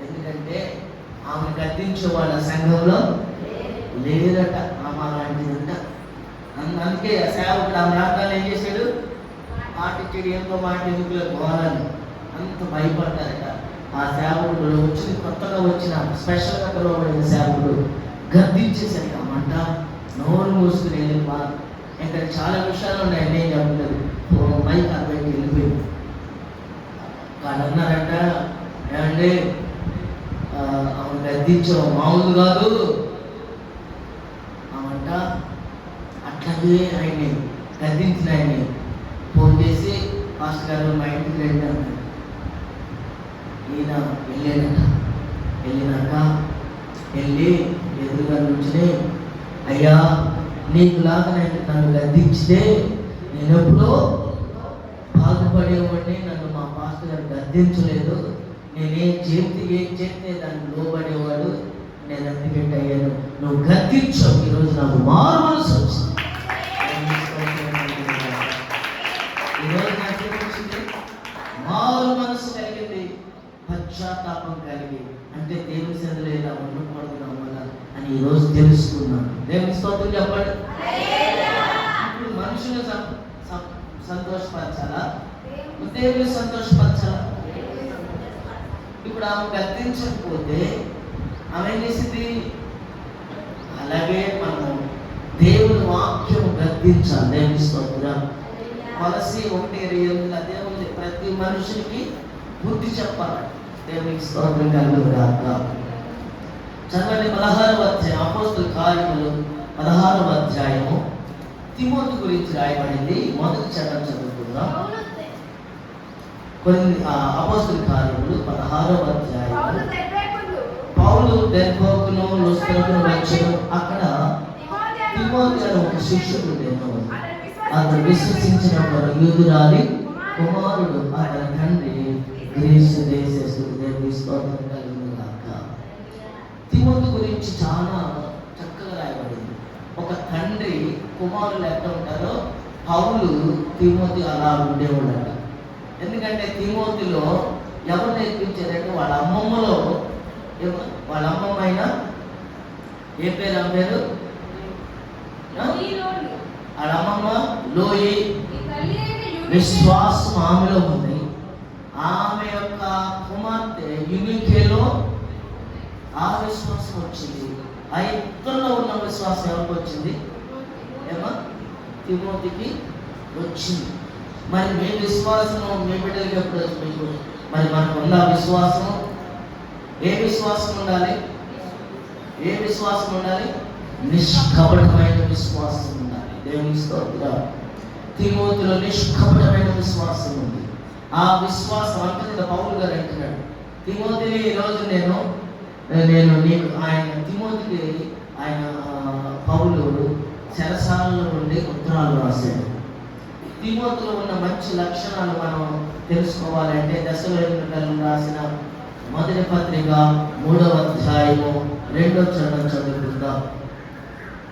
ఎందుకంటే ఆమె గర్తించే వాళ్ళ సంఘంలో లేదట, ఆమె అలాంటిదంట. అందుకే సేవకుడు ఆమె రాగానే ఏం చేశాడు? మాటిచ్చాడు, ఎంతో మాట ఎందుకులో పోవాలని అంత భయపడ్డారట. ఆ సేవకుడు వచ్చిన కొత్తగా వచ్చిన స్పెషల్గా పిలువబడిన సేవకుడు గర్దించేసరికి ఆ మంట నోరు మూసుకుని వెళ్ళిపా. ఇక్కడ చాలా విషయాలు ఉన్నాయి, నేను చెప్పలేదు, మైక్ అబ్బాయికి వెళ్ళిపోయింది. వాళ్ళు అన్నారంట, ఏమండి ఆమె గర్దించావు మామూలు కాదు. ఆమంట అట్లాగే ఆయన్ని గర్దించిన ఆయన్ని ఫోన్ చేసి, మాస్టర్ గారు మా ఇంటికి రండి అన్నాడు. ఈయన వెళ్ళానట. వెళ్ళినాక వెళ్ళి ఎదురుగా నుంచుని, అయ్యా నీకులాగా నన్ను గద్దించితే నేను ఎప్పుడో బాధపడేవాడిని, నన్ను మా పాస్టర్ గారు గద్దించలేదు, నేనేం చేస్తే దాన్ని లోబడేవాడు, నేను అందుకంటే అయ్యాను, నువ్వు గద్దించావు, ఈరోజు నాకు మారు మనసు వచ్చింది. ఈరోజు నాకు వచ్చింది మారు మనసు కలిగింది, పశ్చాత్తాపం కలిగి, అంటే దేవుని సన్నిధిలో ఇలా ఉండకూడదు నమ్మల అని ఈరోజు తెలుసుకున్నాను. దేవుని స్తోత్రం చెప్పండి. ఇప్పుడు మనుషులు సంతోషపరచాలా, దేవుని సంతోషపరచాలా? ఇప్పుడు ఆమె గద్దించకపోతే ఆమె ఏం చేసింది? అలాగే మనము దేవుని వాక్యం గద్దించాలి. దేవుని స్తోత్రం. మనసి 1:8 అదే ఉంది, ప్రతి మనుషునికి బుద్ధి చెప్పాలి. దేవునికి స్తోత్రం కలుగుగాక. చదవండి 16వ అధ్యాయం, అపోస్తలుల కార్యములు 16వ అధ్యాయము, తిమోతి గురించి రాయబడింది. మొదటి చరణం చదువుకుందాం. అపోస్తలుల కార్యములు 16వ అధ్యాయము. పౌలు దెర్బేకును లుస్త్రకును వచ్చాడు. అక్కడ తిమోతి అనే ఒక శిష్యుడు ఉండేవాడు. అతను విశ్వసించిన ఒక యూదురాలి కుమారుడు, అతని తండ్రి గ్రీసు దేశస్థుడు. దేవుని స్తోత్రం కలుగుగాక. తిమోతి గురించి చాలా చక్కగా రాయబడింది. ఒక తండ్రి కుమారులు ఎట్లా ఉంటారో పౌలు తిమోతి అలా ఉండేవాడట. ఎందుకంటే తిమోతిలో ఎవరు నేర్పించారంటే వాళ్ళ అమ్మమ్మలో, వాళ్ళ అమ్మమ్మ అయినా ఏ పేరు అమ్మారు, వాళ్ళ అమ్మమ్మ లోయి, విశ్వాసం ఆమెలో ఉంది. ఆమె యొక్క కుమార్తె యునికేలో ఆ విశ్వాసం వచ్చింది. ఆ ఇద్దరిలో ఉన్న విశ్వాసం ఎవరికి వచ్చింది? ఏమో తిమోతికి వచ్చింది. మరి మీ విశ్వాసము మీ బిడ్డలకి ఎప్పుడు మీకు మరి మనకు ఉన్న విశ్వాసం ఏ విశ్వాసం ఉండాలి? ఏ విశ్వాసం ఉండాలి? నిష్కపటమైన విశ్వాసం ఉండాలి. దేవుని స్తోత్రం. తిమోతిలో నిష్కపటమైన విశ్వాసం ఉంది. ఆ విశ్వాసం అంటే పౌలు గారు అంటున్నాడు, తిమోతిని ఈరోజు నేను నీకు ఆయన తిమోతికి ఆయన పౌలు చెరసాలలో ఉండి ఉత్తరాలు రాశాడు. తిమోతిలో ఉన్న మంచి లక్షణాలు మనం తెలుసుకోవాలంటే దశలోనికలు రాసిన మొదటి పత్రిక 3వ అధ్యాయము 2వ చరణం చదువుకుందాం.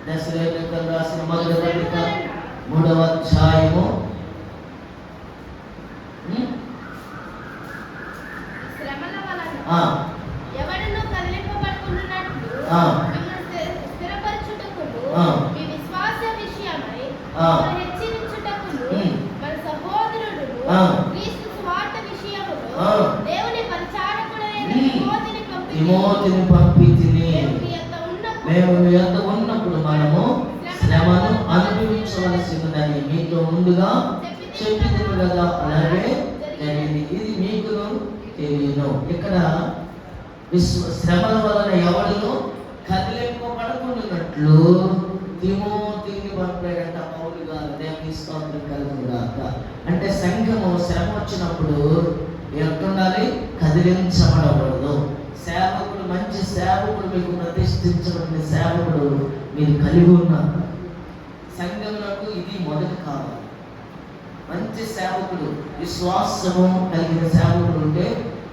దశలోనికలు రాసిన మొదటి పత్రిక 3వ అధ్యాయము తిమోతిని పంపించింది. మేము ఎంత ఉన్నప్పుడు మనము శ్రమను అనుభవించవలసిందని మీతో ముందుగా చెప్పింది కదా, అలాగే జరిగింది. ఇది మీకు తెలియను. ఇక్కడ శ్రమల వలన ఎవడును కదిలింపబడకున్నట్లు తిమోతిని పంపాడంట పౌలు గారు. దేవుని స్తోత్రం కలుగుగాక. అంటే సంఘము శ్రమ వచ్చినప్పుడు ఎట్టుండాలి? కదిలించబడకూడదు. సేవకుడు, మంచి సేవకుడు, మీకు ప్రతిష్ఠించబడిన సేవకుడు మీరు కలిగి ఉన్నారు. సంఘములకు ఇది మొదటి కావాలి. మంచి సేవకుడు, విశ్వాసము కలిగిన సేవకుడు ఉంటే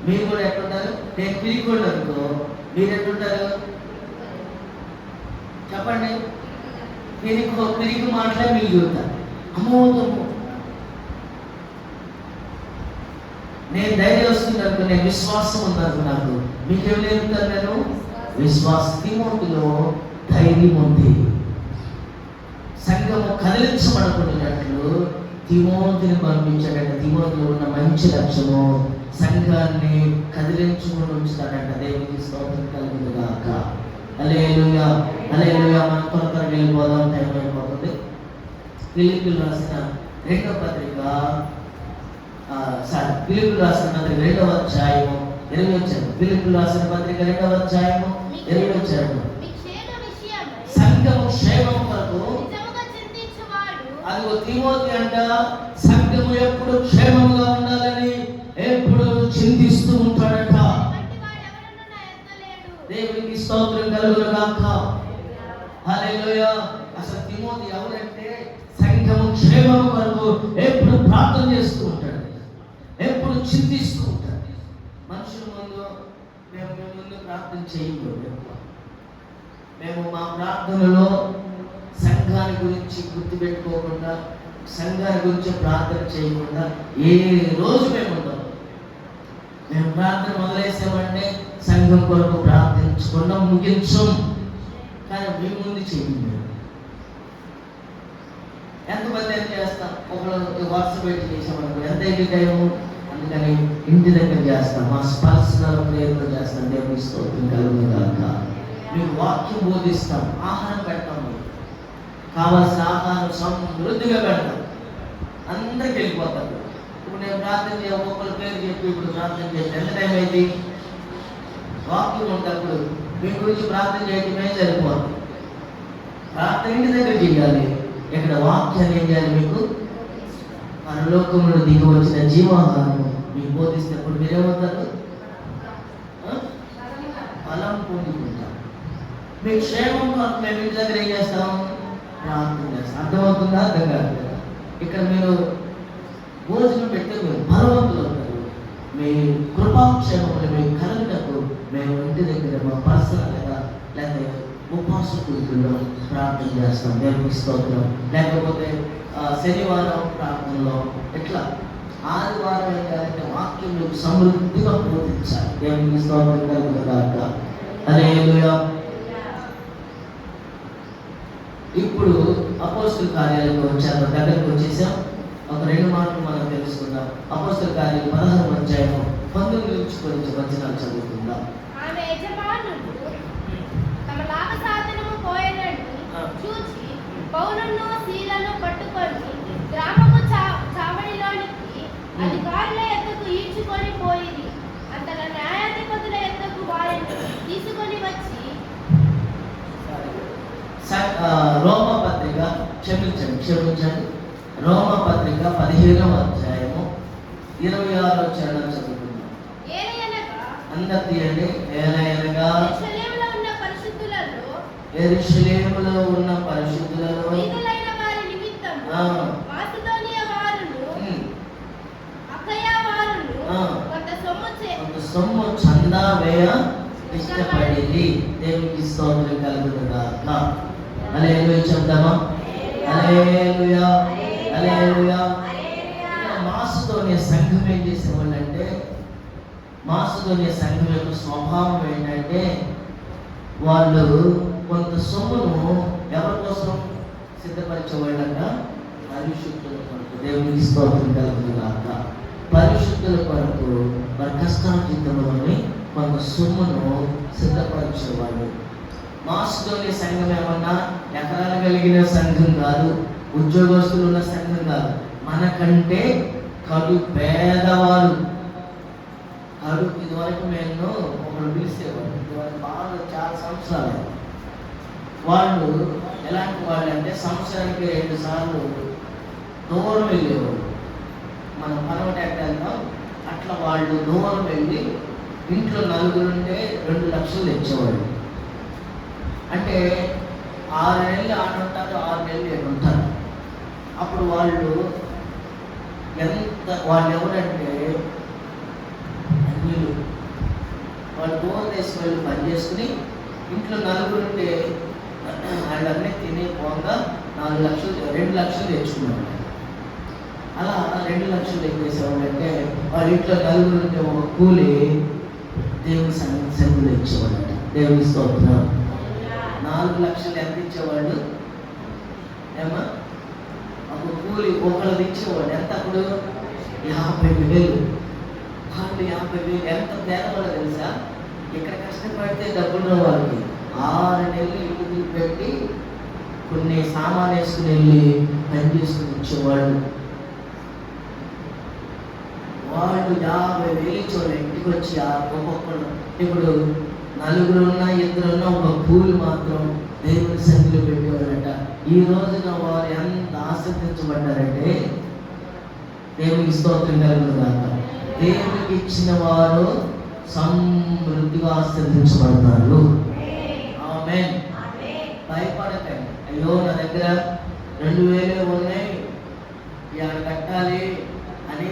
మీరు కూడా ఎట్లుంటారు? నేను పిరిగోడు అనుకో, మీరు ఎట్లుంటారు చెప్పండి? పిరిగి మాటలే మీకు ఉంటారు. అమోదము. నేను ధైర్యం వస్తుంది అనుకో, నేను విశ్వాసం ఉందనుకో, నాకు మీకేం నేర్పుతాను? నేను విశ్వాసం. తిమోతిలో ధైర్యం ఉంది. సంఘము కదిలించబడకున్నట్లు తిమోతిని పంపించాడంట. తిమోతిలో ఉన్న మంచి లక్ష్యము సంఘాన్ని కదిలించుకుని ఉంచుతాడంట. దేవునికి స్తోత్రం కలుగుగాక. హల్లెలూయా, హల్లెలూయా. మనం త్వరగా వెళ్ళిపోదాం, టైం అయిపోతుంది. ఫిలిప్పీయులు రాసిన 2వ పత్రిక ఫిలిప్పీయులు రాసిన పత్రిక 2వ అధ్యాయము 20వ చరణం. ఫిలిప్పీయులు రాసిన పత్రిక 2వ అధ్యాయము 20వ చరణం. సంఘము క్షేమం కొరకు అదిగో తిమోతి అంట సంఘము ఎప్పుడు క్షేమంగా ఉండాలని ఎప్పుడు చింతిస్తూ ఉంటాడట. దేవునికి స్తోత్రం కలుగుగాక. హల్లెలూయా. అసలు తిమోతి ఎవరంటే సంఘము క్షేమం కొరకు ఎప్పుడు ప్రార్థన చేస్తూ ఉంటాడు, ఎప్పుడు చింతిస్తూ ఉంటాడు. మనుషుల ముందు మేము ముందు ప్రార్థన చేయకూడదు. మేము మా ప్రార్థనలో సంఘాన్ని గురించి గుర్తుపెట్టుకోకుండా, సంఘాన్ని గురించి ప్రార్థన చేయకుండా ఏ రోజు మేము ఉంటాం. మేము ప్రార్థన మొదలేసామంటే సంఘం కొరకు ప్రార్థించకుండా ముగించం. కానీ మీ ముందు చేయండి. ఎంతమంది ఏం చేస్తాం? ఒకళ్ళు వాట్సాప్ పెట్టి చేసామనుకో, ఎంత అయింది టైము? అందుకని ఇంటి దగ్గర చేస్తాం, మా పర్సనల్ ప్రేయర్లో చేస్తాం. దేవుని స్తోత్రం కలుగుగాక. మీకు వాక్యం బోధిస్తాం, ఆహారం పెడతాం, కావాల్సిన ఆహారం సమృద్ధిగా పెడతాం. అందరికి వెళ్ళిపోతారు. ఇప్పుడు నేను ప్రార్థన చేయ ఒక్కొక్కరు పేరు చెప్పి ఇప్పుడు ప్రార్థన చేసి ఎంత టైం అయింది? వాక్యం ఉన్నప్పుడు మీ గురించి ప్రార్థన చేయటమే సరిపోతుంది. ప్రార్థన ఇంటి దగ్గర చేయాలి. ఇక్కడ వాక్యాన్ని ఏం చేయాలి? మీకు పరలోకంలో దిగి వచ్చిన జీవాహారం మీకు బోధిస్తున్నప్పుడు మీరేమవుతారు? బలం పొందుకుంటారు. మీ క్షేమం కొరకు మేము ఇంటి దగ్గర ఏం చేస్తాం? ప్రార్థన చేస్తాం. అర్థమవుతుందా? అర్థం కాదు. ఇక్కడ మీరు భోజనం పెడితే మీరు బలవంతులు అవుతారు. మీ కృపాక్షేమములు మీకు కలుగుటకు మేము ఇంటి దగ్గర మా పర్సనల్ లేదా ఉపవాస కూతుల్లో ప్రార్థన చేస్తాం, దేవునికి స్తోత్రం. లేకపోతే శనివారం ప్రార్థనలో ఎట్లా ఆదివారం ఏంటంటే వాక్యం మీకు సమృద్ధిగా బోధించాలి. దేవునికి స్తోత్రం కలుగుగాక. హల్లెలూయా. ఇప్పుడు అపోస్తల కార్యాలకు వచ్చాము, దగ్గరకు వచ్చేసాం. ఒక 2 మాటలు మనం తెలుసుకుందాం. అపోస్తల కార్యాలు 16వ అధ్యాయం 19 నుంచి కొంచెం వచనాలు చదువుకుందాం. ఆమె యజమానులు తమ లాభసాధనము పోయేనని చూచి పౌలును సీలను పట్టుకొని గ్రామము చావడిలోనికి అధికారుల ఎద్దకు ఈడ్చుకొని పోయిరి. అంతగా న్యాయాధిపతుల ఎద్దకు వారిని తీసుకొని వచ్చి రోమపత్రిక క్షమించండి రోమపత్రిక 15వ అధ్యాయము 26వ చరణం చదువుకుందాం. అందరు తీయండి. ఏలయనగా యెరూషలేములో ఉన్న పరిశుద్ధులలో మిగిలిన వారి నిమిత్తం మాసిదోనియా వారును అఖయ వారును కొంత సొమ్ము చందా వేయ ఇష్టపడింది. దేవునికి స్తోత్రం కలుగునుగాక. హల్లెలూయా చెప్దామా? హల్లెలూయా, హల్లెలూయా. మాసిదోనియా సంఘం ఏం చేసేవాళ్ళంటే, మాసిదోనియా సంఘం యొక్క స్వభావం ఏంటంటే, వాళ్ళు కొంత సొమ్మును ఎవరి కోసం సిద్ధపరిచేవాళ్ళంట? పరిశుద్ధుల కొరకు. దేవునికి స్తోత్రం కలుగునుగాక. పరిశుద్ధుల కొరకు వారి కష్టార్జితంలోని కొంత సొమ్మును సిద్ధపరిచేవాళ్ళు. మాసిదోనియా సంఘం ఏమన్నా ఎకరాలు కలిగిన సంఘం కాదు, ఉద్యోగస్తులు ఉన్న సంఘం కాదు. మనకంటే కడు పేదవారు. కడు ఇదివరకు మేము ఒకరు పిలిచేవాళ్ళు, ఇదివరకు బాగా చాలా సంవత్సరాలు. వాళ్ళు ఎలాంటి వాళ్ళు అంటే సంవత్సరానికి 2 సార్లు దూరం వెళ్ళేవాళ్ళు. మనం పనవటెక్క వెళ్తాం, అట్లా వాళ్ళు దూరం వెళ్ళి ఇంట్లో 4 ఉంటే 2 లక్షలు తెచ్చేవాళ్ళు. అంటే 6 నెలలు ఆడ ఉంటారు, 6 నెలలు ఇక్కడ ఉంటారు. అప్పుడు వాళ్ళు ఎవరంటే అన్యులు. వాళ్ళు దూరం దేశం వెళ్ళి పని చేసుకుని ఇంట్లో 4 ఉంటే వాళ్ళన్నీ తినే పోగా 4 లక్షలు 2 లక్షలు తెచ్చుకున్నారు. అలా 2 లక్షలు ఏం చేసేవాళ్ళంటే, వాళ్ళ ఇంట్లో 4 ఉంటే ఒక కూలి దేవుని సంఖ్యలు ఇచ్చేవాళ్ళంట. దేవుని స్తోత్రం. 4 లక్షలు ఎంత ఇచ్చేవాళ్ళు? ఏమా ఒక కూలి ఒకళ్ళది ఇచ్చేవాళ్ళు. ఎంత అప్పుడు? 50,000. వాళ్ళు 50,000 ఎంత పేదవాళ్ళు తెలుసా? ఇక్కడ కష్టపడితే డబ్బులు వాళ్ళకి 6 నెలలు ఇల్లు పెట్టి కొన్ని సామాన్ వేసుకుని వెళ్ళి పని చేసుకుని ఇచ్చేవాళ్ళు. వాళ్ళు 50,000 ఇచ్చేవాళ్ళు. ఇంటికి వచ్చి ఒక్కొక్కరు ఇప్పుడు 4 ఉన్నా 2 ఉన్నా ఒక కూలి మాత్రం దేవుని సన్నిధిలో పెట్టేవాళ్ళట. ఈ రోజున వారు ఎంత ఆశ్రదించబడ్డారంటే, దేవునికి స్తోత్రం కలుగునుగాక. దేవునికి ఇచ్చిన వారు సమృద్ధిగా ఆశ్రదించబడతారు. ఆమేన్. భయపడకండి. అయ్యో నా దగ్గర 2,000 ఉన్నాయి, ఇక్కడ కట్టాలి అని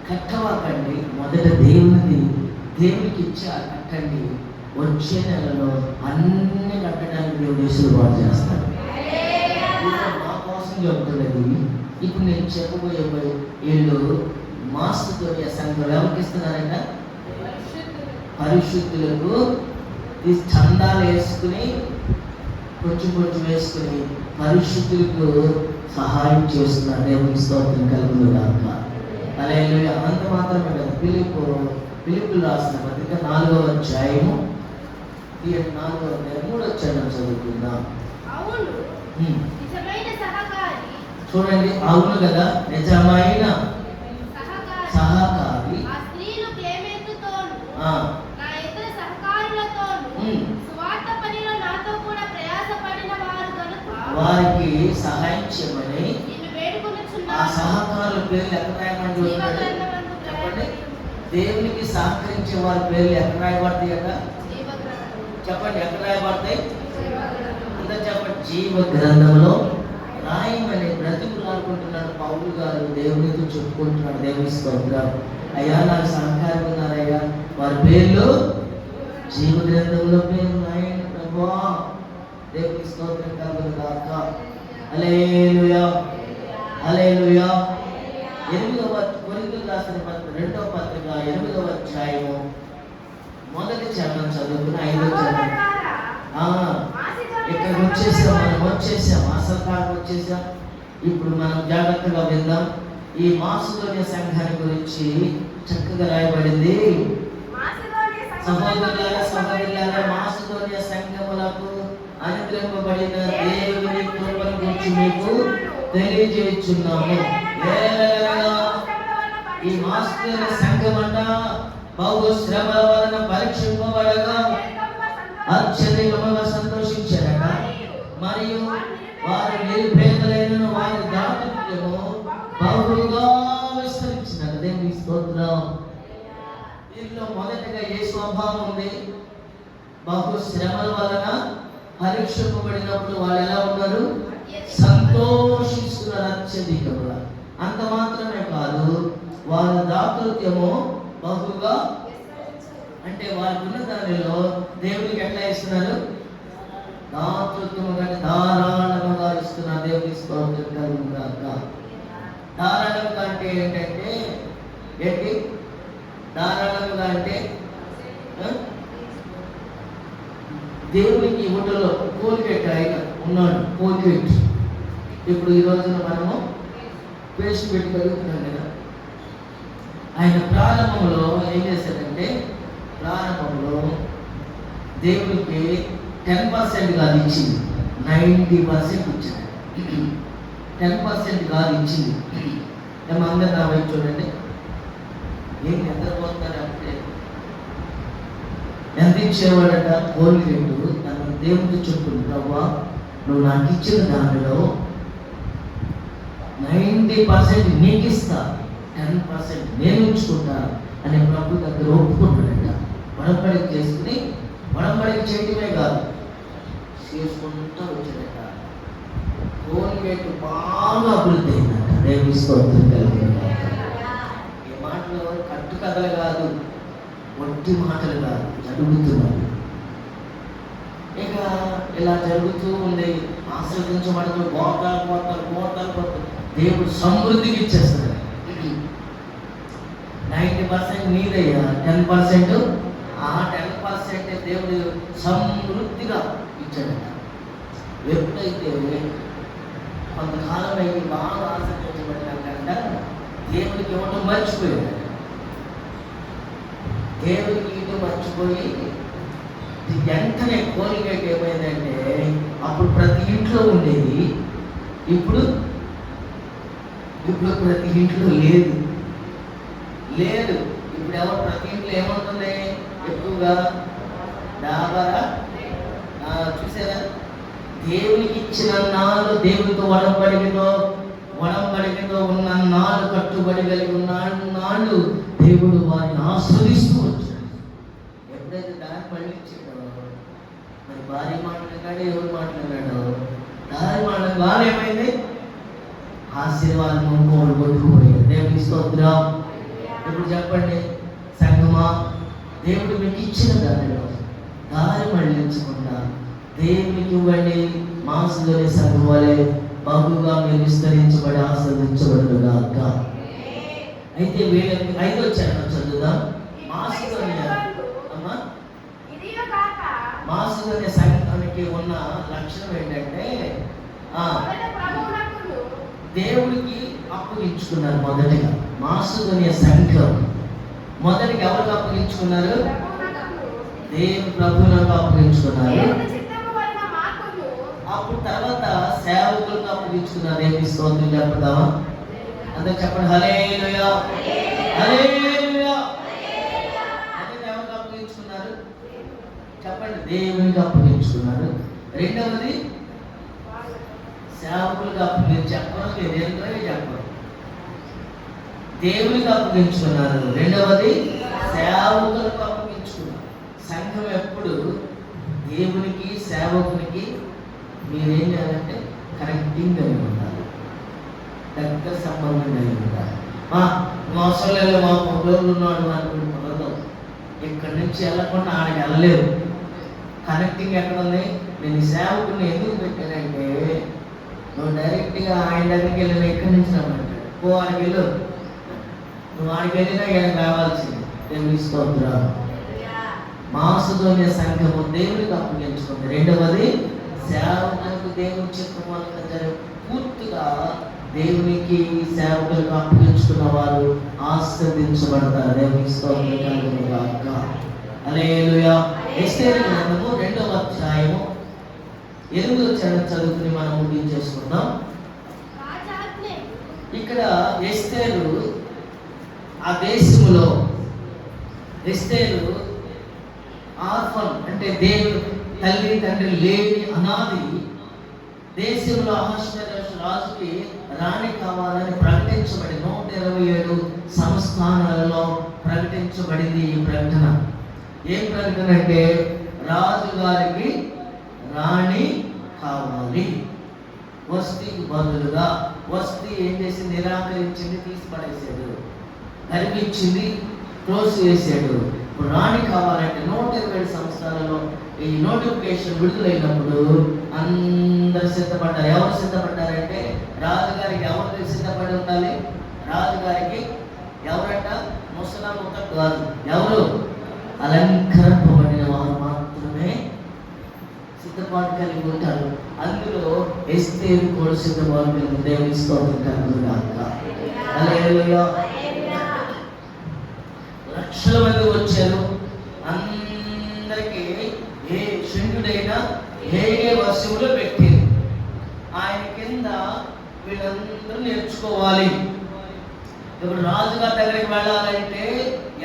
కట్టవకండి. మొదట దేవునికి ఇచ్చి కట్టండి. వచ్చే నెలలో అన్ని కట్టడానికి దేవుడు వెసులుబాటు చేస్తాడు. మా కోసం చెబుతున్నది. ఇప్పుడు నేను చెప్పబోయే వీళ్ళు మాసిదోనియా సంఘం ఎవరికి ఇస్తున్నారంట? పరిశుద్ధులకు. ఈ చందాలు వేసుకుని కొంచెం వేసుకుని పరిశుద్ధులకు సహాయం చేస్తున్నారు. దేవునికి స్తోత్రం కలుగునుగాక. హల్లెలూయా. అంత మాత్రమే కదా, ఫిలిప్పులు రాసిన పత్రిక 4వ అధ్యాయము 3వ చరణం చదువుకుందాం. చూడండి, అవును కదా, నిజమైన సహకారి వారికి సహాయం చేయమని ఆ సహకారుల పేర్లు ఎక్కడ రాయమని చూడండి. చెప్పండి, దేవునికి సహకరించే వారి పేర్లు ఎక్కడ రాయబడతాయి అట? చెప్పండి, ఎక్కడ రాయబడతాయి? అందరూ చెప్పండి. జీవ గ్రంథంలో రాయమని బ్రతికులాడుకుంటున్నాడు పౌలు గారు. దేవునితో చెప్పుకుంటున్నాడు. దేవుని స్తోత్రం. అయ్యా నాకు సహకారం ఉన్నారయ్యా, వారి పేర్లు జీవ గ్రంథంలో పేరు రాయండి ప్రభు. ప్రభువా. దేవునికి స్తోత్రం కలుగును గాక. హల్లెలూయా, హల్లెలూయా. 8వ కొరింథీయులకు రాసిన పత్రిక 2వ పత్రిక 8వ అధ్యాయము 1వ చరణం చదువుకుని 5వ చరణం. ఇక్కడికి వచ్చేసాం, అసలు కాడికి వచ్చేసాం. ఇప్పుడు మనం జాగ్రత్తగా విందాం. ఈ మాసిదోనియ సంఘాన్ని గురించి చక్కగా రాయబడింది. సహోదరులారా, మాసిదోనియ సంఘములకు అనుగ్రహింపబడిన దేవుని కృపను గురించి మీకు తెలియజేయుచున్నాము. ఈ మాసిదోనియ సంఘమంట బహు శ్రమల వలన పరీక్షింపబడగా అత్యధికముగా సంతోషించారట. మరియు వారు నిరుపేదలైన వారి దాతృత్వము బహుగా విస్తరించినారు. దేవునికి స్తోత్రం. దీనిలో మొదటగా ఏ స్వభావం ఉంది? బహు శ్రమల వలన పరీక్షింపబడినప్పుడు వాళ్ళు ఎలా ఉన్నారు? సంతోషిస్తున్నారు అత్యధికంగా. అంత మాత్రమే కాదు, వారి దాతృత్వము బహుగా, అంటే వారికి ఉన్న దానిలో దేవునికి ఎట్లా ఇస్తున్నారు? దాతృత్వము కంటే ధారాళముగా ఇస్తున్నారు. దేవునికి స్తోత్రం కలుగును గాక. ధారాళముగా అంటే ఏంటి? ధారాళముగా అంటే దేవునికి ఇవ్వటంలో కోల్గేట్ ఆయన ఉన్నాడు. కోల్గేట్ ఇప్పుడు ఈ రోజున మనము పేస్ట్ పెట్టి కలుగుతున్నాం కదా. ఆయన ప్రారంభంలో ఏం చేశాడంటే, ప్రారంభంలో దేవునికి 10% కాదు ఇచ్చింది, 90% ఇచ్చాడు. 10% కాదు ఇచ్చింది. అందరు నా వైపు చూడండి. ఏం నిద్రపోతారు అంటే ఎంత ఇచ్చేవాడట? కోల్గేటు తను దేవుడితో చెప్తుంది, ప్రభా నువ్వు నాకు ఇచ్చిన దానిలో 90% నీకు ఇస్తా, 10% నేను ఉంచుకుంటా అని ప్రభు దగ్గర ఒప్పుకుంటాడట. వడంబడిక చేసుకుని, వడంబడిక చేయటమే కాదు చేసుకుంటూ వచ్చాడట. కోల్గేట్ బాగా అభివృద్ధి అయిందట. దేవుని స్తోత్రం కలుగును గాక. ఈ మాటలు కట్టు కథలు కాదు, ఒట్టి మాటలు కాదు, జరుగుతున్నాయి. ఇక ఇలా జరుగుతూ ఉంది. ఆశ్రదించబడుతూ పోతారు. దేవుడు సమృద్ధికి ఇచ్చేస్తాడు. 90% నీదయ్యా, 10% ఆ 10% దేవుడు సమృద్ధిగా ఇచ్చాడట. ఎప్పుడైతే కొంతకాలం అయ్యి బాగా ఆశ్రదించబడినాకంట దేవుడికి ఇవ్వటం మర్చిపోయాడు. దేవుడికి ఇటు మర్చిపోయి వెంటనే కోల్గేట్ ఏమైందంటే, అప్పుడు ప్రతి ఇంట్లో ఉండేది, ఇప్పుడు ప్రతి ఇంట్లో లేదు. ఇప్పుడు ఎవరు ప్రతి ఇంట్లో ఏముంటుంది? ఎక్కువగా డాబరా. చూసారా? దేవునికి ఇచ్చిన నాలు, దేవుడితో వడంబడికతో ఉన్న నాలు, కట్టుబడి కలిగి ఉన్న నాళ్ళు దేవుడు వారిని ఆస్వాదిస్తూ వచ్చాడు. ఎప్పుడైతే దారి పండించాడో, మరి భార్య మాట్లాడాడు, ఎవరు మాట్లాడాడో, దారి మాట్లాడ ఏమైంది? ఆశీర్వాదం ఇంకోడు కొట్టుకుపోయాడు. దేవునికి స్తోత్రం. ఇప్పుడు చెప్పండి సంగమా, దేవుడు మీకు ఇచ్చిన దానిలో దారి మళ్ళించకుండా దేవునికి ఇవ్వండి. మాసిదోనియ సంఘం వలె బహుగా మీరు విస్తరించబడి ఆస్వాదించబడుగాక. అయితే వీళ్ళకి 5వ చరణం చదువుదాం. మాసిదోనియ సంఘానికి ఉన్న లక్షణం ఏంటంటే, దేవుడికి అప్పగించుకున్నారు. మొదటిగా మాసిదోనియ సంఘం మొదటిగా ఎవరికి అప్పగించుకున్నారు? దేవుని ప్రభువులకు అప్పగించుకున్నారు. అప్పుడు తర్వాత సేవకులకు అప్పగించుకున్నారు. దేవుని స్తోత్రం చెప్పుదామా? అందరూ చెప్పండి హల్లెలూయా, హల్లెలూయా. అంటే ఎవరికి అప్పగించుకున్నారు? చెప్పండి. దేవునికి అప్పగించుకున్నారు. రెండవది సేవకులకు అప్పగించి చెప్పడం లేదు, చెప్పరు. దేవునికి అప్పగించుకున్నారు. రెండవది సేవకులకు అప్పగించుకున్నారు. సంఘం ఎప్పుడు దేవునికి సేవకునికి మీరేం చేయాలంటే కరెక్టింగ్ కలిగి ఉండాలి, దగ్గర సంబంధం కలిగి ఉండాలి. అవసరం లేదు, మాకు ఉపయోగం ఉన్నాడు అనుకుని కుదరదు. ఇక్కడి నుంచి వెళ్ళకుండా ఆడికి వెళ్ళలేదు. కనెక్టింగ్ ఎక్కడ ఉంది? నేను ఈ సేవకుని ఎందుకు పెట్టానంటే, నువ్వు డైరెక్ట్గా ఆయన దగ్గరికి వెళ్ళిన ఇక్కడి నుంచి రమ్మంటాడు. ఓ ఆడికి వెళ్ళు, నువ్వు ఆడికి వెళ్ళినా ఈయన రావాల్సింది. దేవుని స్తోత్రం. మాసిదోనియ సంఘము దేవునికి అప్పగించుకుంది. రెండవది, సేవకులకు దేవుని చిత్తం పూర్తిగా దేవునికి సేవకులకు అప్పగించుకున్న వారు ఆశీర్వదించబడతారు. దేవునికి స్తోత్రం కలుగును గాక. హల్లెలూయా. ఎస్తేరు గ్రంథము 2వ అధ్యాయము 8వ వచనం చదువుకుని మనం ముగించేసుకుందాం. ఇక్కడ ఎస్తేరు ఆ దేశములో, ఎస్తేరు ఆర్ఫన్ అంటే దేవుడు తల్లి తండ్రి లేని అనాది దేశంలో అహష్వేరోషు రాజుకి రాణి కావాలని ప్రకటించబడి 127 సంస్థానాలలో ప్రకటించబడింది. ఈ ప్రకటన ఏం ప్రకటన అంటే, రాజుగారికి రాణి కావాలి. వస్తీకి బదులుగా, వస్తీ ఏం చేసి నిరాకరించింది, తీసి పడేసాడు, గర్వించింది, క్లోజ్ చేసాడు. ఇప్పుడు రాణి కావాలంటే 127 సంవత్సరాలలో ఈ నోటిఫికేషన్ విడుదలైనప్పుడు అందరు సిద్ధపడ్డారు. ఎవరు సిద్ధపడ్డారంటే, రాజుగారికి ఎవరు సిద్ధపడి ఉండాలి? రాజుగారికి ఎవరంట? ముసలమ్మ కాదు, ఎవరు? అలంకరింపబడిన వారు మాత్రమే సిద్ధపాటు కలిగి ఉంటారు. అందులో ఎస్తేరు కూడా సిద్ధపాటు కలిగి దేవుని స్తోత్రం కలుగును గాక. హల్లెలూయా. లక్షల మంది వచ్చారు. అందరికీ ఏ శంకుడైనా ఏ వశములో పెట్టింది. ఆయన కింద వీళ్ళందరూ నేర్చుకోవాలి. ఇప్పుడు రాజుగారి దగ్గరికి వెళ్ళాలంటే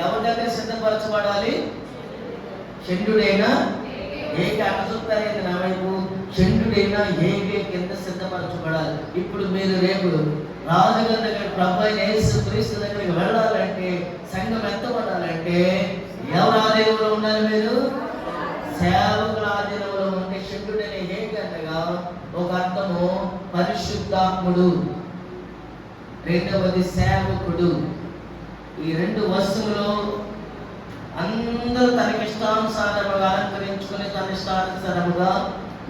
ఎవరి దగ్గర సిద్ధపరచబడాలి? చంద్రుడైనా ఏకే అకచుతారైన నా వైపు చంద్రుడైనా ఏకే కింద సిద్ధపరచబడాలి. ఇప్పుడు మీరు రేపు రాజుగారి దగ్గర, ప్రభు అయిన యేసు క్రీస్తు దగ్గరికి వెళ్ళాలంటే, సంఘం ఎత్తబడాలంటే ఎవరు ఆధీనంలో ఉండాలి? మీరు సేవకుల ఆధీనంలో ఉంటే. చంద్రుడైన ఏకనగా ఒక అర్థము పరిశుద్ధాత్ముడు, రెండవది సేవకుడు. ఈ 2 వస్తువులు అందరూ తనకిష్టానుసారముగా అలంకరించుకుని తన ఇష్టానుసారముగా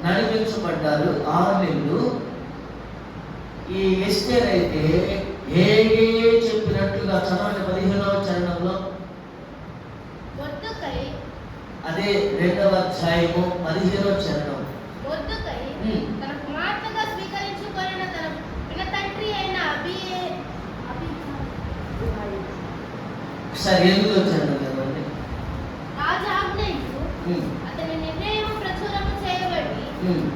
నడిపించబడ్డారు 6 నెలలు. ఈ ఎస్తేర్ అయితే ఏగే చెప్పినట్లుగా చదవండి 15వ చరణంలో. అదే 2వ అధ్యాయము 15వ చరణం. తన కుమార్తెగా స్వీకరించుకొనిన తన పిన తండ్రి అయిన ఒకసారి 8వ చరణం చదవండి. రాజాజ్ఞయు అతని నిర్ణయం ప్రచురము చేయబడి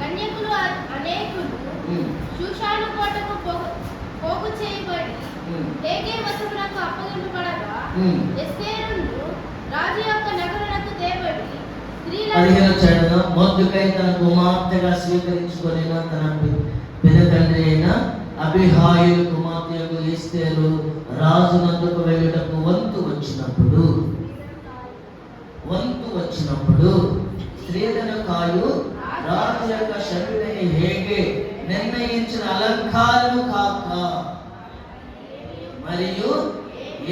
కన్యకులు అనేకులు షూషాను కోటకు పోగు చేయబడి ఏకే వశమునకు అప్పగింపబడగా, ఎస్తేరును రాజు యొక్క నగరునకు తేబడి స్త్రీలను మొర్దెకై తన కుమార్తెగా స్వీకరించుకొనిన తన పిన తండ్రి అయిన అబీహాయిలు కుమార్తెకు ఎస్తేరు రాజునందుకు వెళ్ళుటకు వంతు వచ్చినప్పుడు స్త్రీలను కాయు రాజు యొక్క శరీరని హేగే నిర్ణయించిన అలంకారము కాక మరియు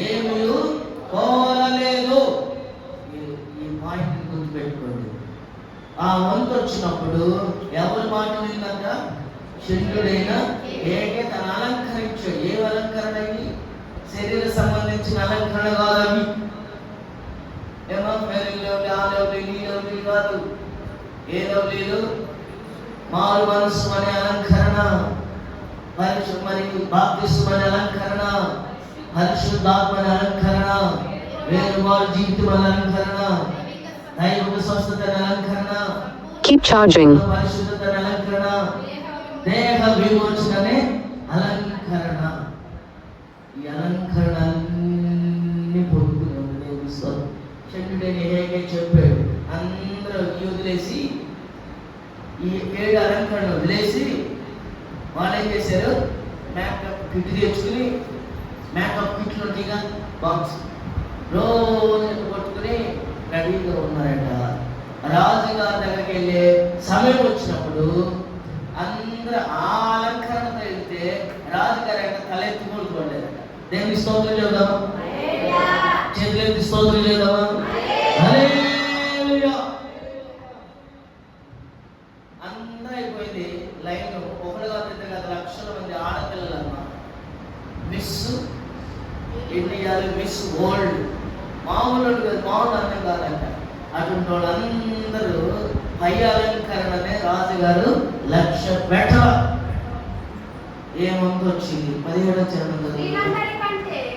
ఏమీ కోరలేదు. ఈ పాయింట్ గుర్తుపెట్టుకోండి. ఆ వంతు వచ్చినప్పుడు ఎవరి మాట విందంట? చంద్రుడైన ఏకే తన అలంకరించాడు. ఏ అలంకరణ? శరీర సంబంధించిన అలంకరణ కాదని. ఏమో కాదు, ఏదో లేదు. మారు మనసు అనే అలంకరణ, మరి బాప్తిస్మ అనే అలంకరణ, పరిశుద్ధాత్మ అనే అలంకరణ, వేరువారు జీవితం అనే అలంకరణ, దైవ స్వస్థత అనే అలంకరణ, పరిశుద్ధత అనే అలంకరణ, దేహ విమోచన అనే అలంకరణ. ఈ అలంకరణ పొందుకున్నాం. చంద్రుడని ఏకే చెప్పాడు. అందరూ వదిలేసి, ఈ 7 అలంకరణ వదిలేసి వాళ్ళు ఏం చేశారు? మేకప్ కిట్ తెచ్చుకుని, మేకప్ కిట్లు ఉంటాయిగా బాక్స్, రోజు కొట్టుకుని రెడీగా ఉన్నారట. రాజుగారి దగ్గరికి వెళ్ళే సమయం వచ్చినప్పుడు అందరూ ఆ అలంకరణతో వెళ్తే రాజుగారి తలెత్తి కూడుకోలేదట. దేవుని స్తోత్రం చేద్దామా? చేతులెత్తి స్తోత్రం చేద్దామా? హల్లెలూయా. అందరూ పై అలంకరణనే రాజుగారు లక్ష్య పెట్టల. ఏమంత వచ్చింది 17వ చరణంలో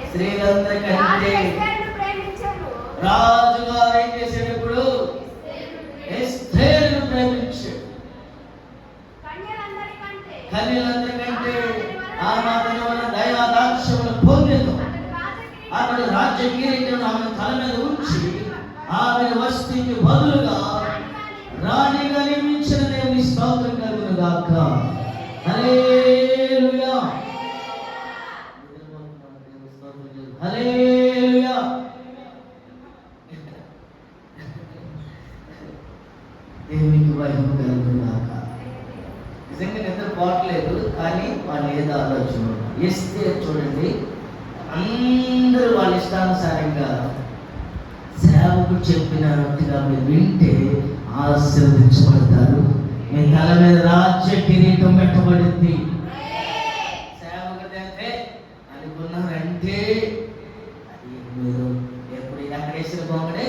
స్త్రీలందరికంటే రాజుగారు ఏం చేశాడు? ఇప్పుడు ఎస్తేరును ప్రేమించాడు. కన్యలందరికంటే ఆమె అతని వల్ల దయా దాక్షములు పొందెను. అతడు రాజ్య కిరీటం ఆమె తల మీద ఉంచి ఆమెను వస్తువుకి బదులుగా రాణిగా నియమించిన దేవుని స్తోత్రం కలుగును గాక. హల్లెలూయా, హల్లెలూయా. దేవునికి మహిమ కలుగును గాక. నిజంగా నిద్ర పోవట్లేదు, కానీ వాళ్ళు ఏదో ఆలోచన ఇస్తే చూడండి, అందరూ వాళ్ళ ఇష్టానుసారంగా సేవకు చెప్పినట్టుగా మీరు వింటే ఆశీర్వదించబడతారు. మీ తల మీద రాజ్య కిరీటం పెట్టబడింది. సేవకు అంటే అనుకున్నారంటే అది మీరు ఎప్పుడు ఎక్కడ వేసిన బొమ్మడే,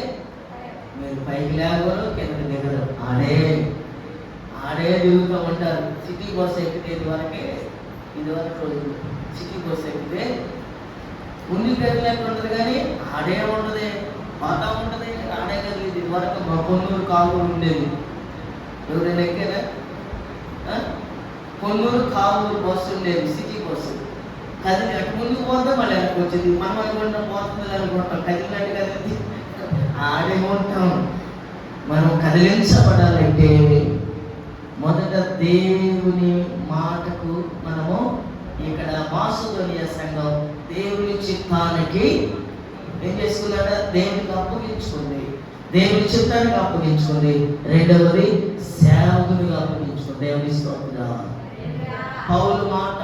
మీరు పైకి లేవరు కిందకి దిగరు, ఆడే తిరుగుతూ ఉంటారు. సిటీ బస్ ఎక్కితే ఇదివరకు సిటీ బస్ ఎక్కితే ముందు కదిలేట్టు ఉంటుంది, కానీ ఆడే ఉంటుంది, పాతా ఉంటుంది, ఆడే కదిలేదు. ఇదివరకు మా కొన్నూరు కావు ఉండేది. ఎవరైనా ఎక్కారా? కొన్నూరు కావు బస్సు ఉండేది, సిటీ బస్సు. కదిలి అటు ముందుకు పోతే మళ్ళీ వెనక్కి వచ్చింది. మనం అనుకుంటాం పోతుంది అనుకుంటాం, కదిలినట్టు కదిలింది ఆడే ఉంటాం. మనం కదిలించబడాలంటే మొదట దేవుని మాటకు మనము ఇక్కడ మాసిదోనియ సంఘం దేవుని చిత్తానికి ఏం చేసుకున్నాడ? దేవునికి అప్పగించుకుంది, దేవుని చిత్తానికి అప్పగించుకుంది. రెండవది సేవకునిగా అప్పగించుకుంది. దేవుని స్తోత్రం. పౌలు మాట,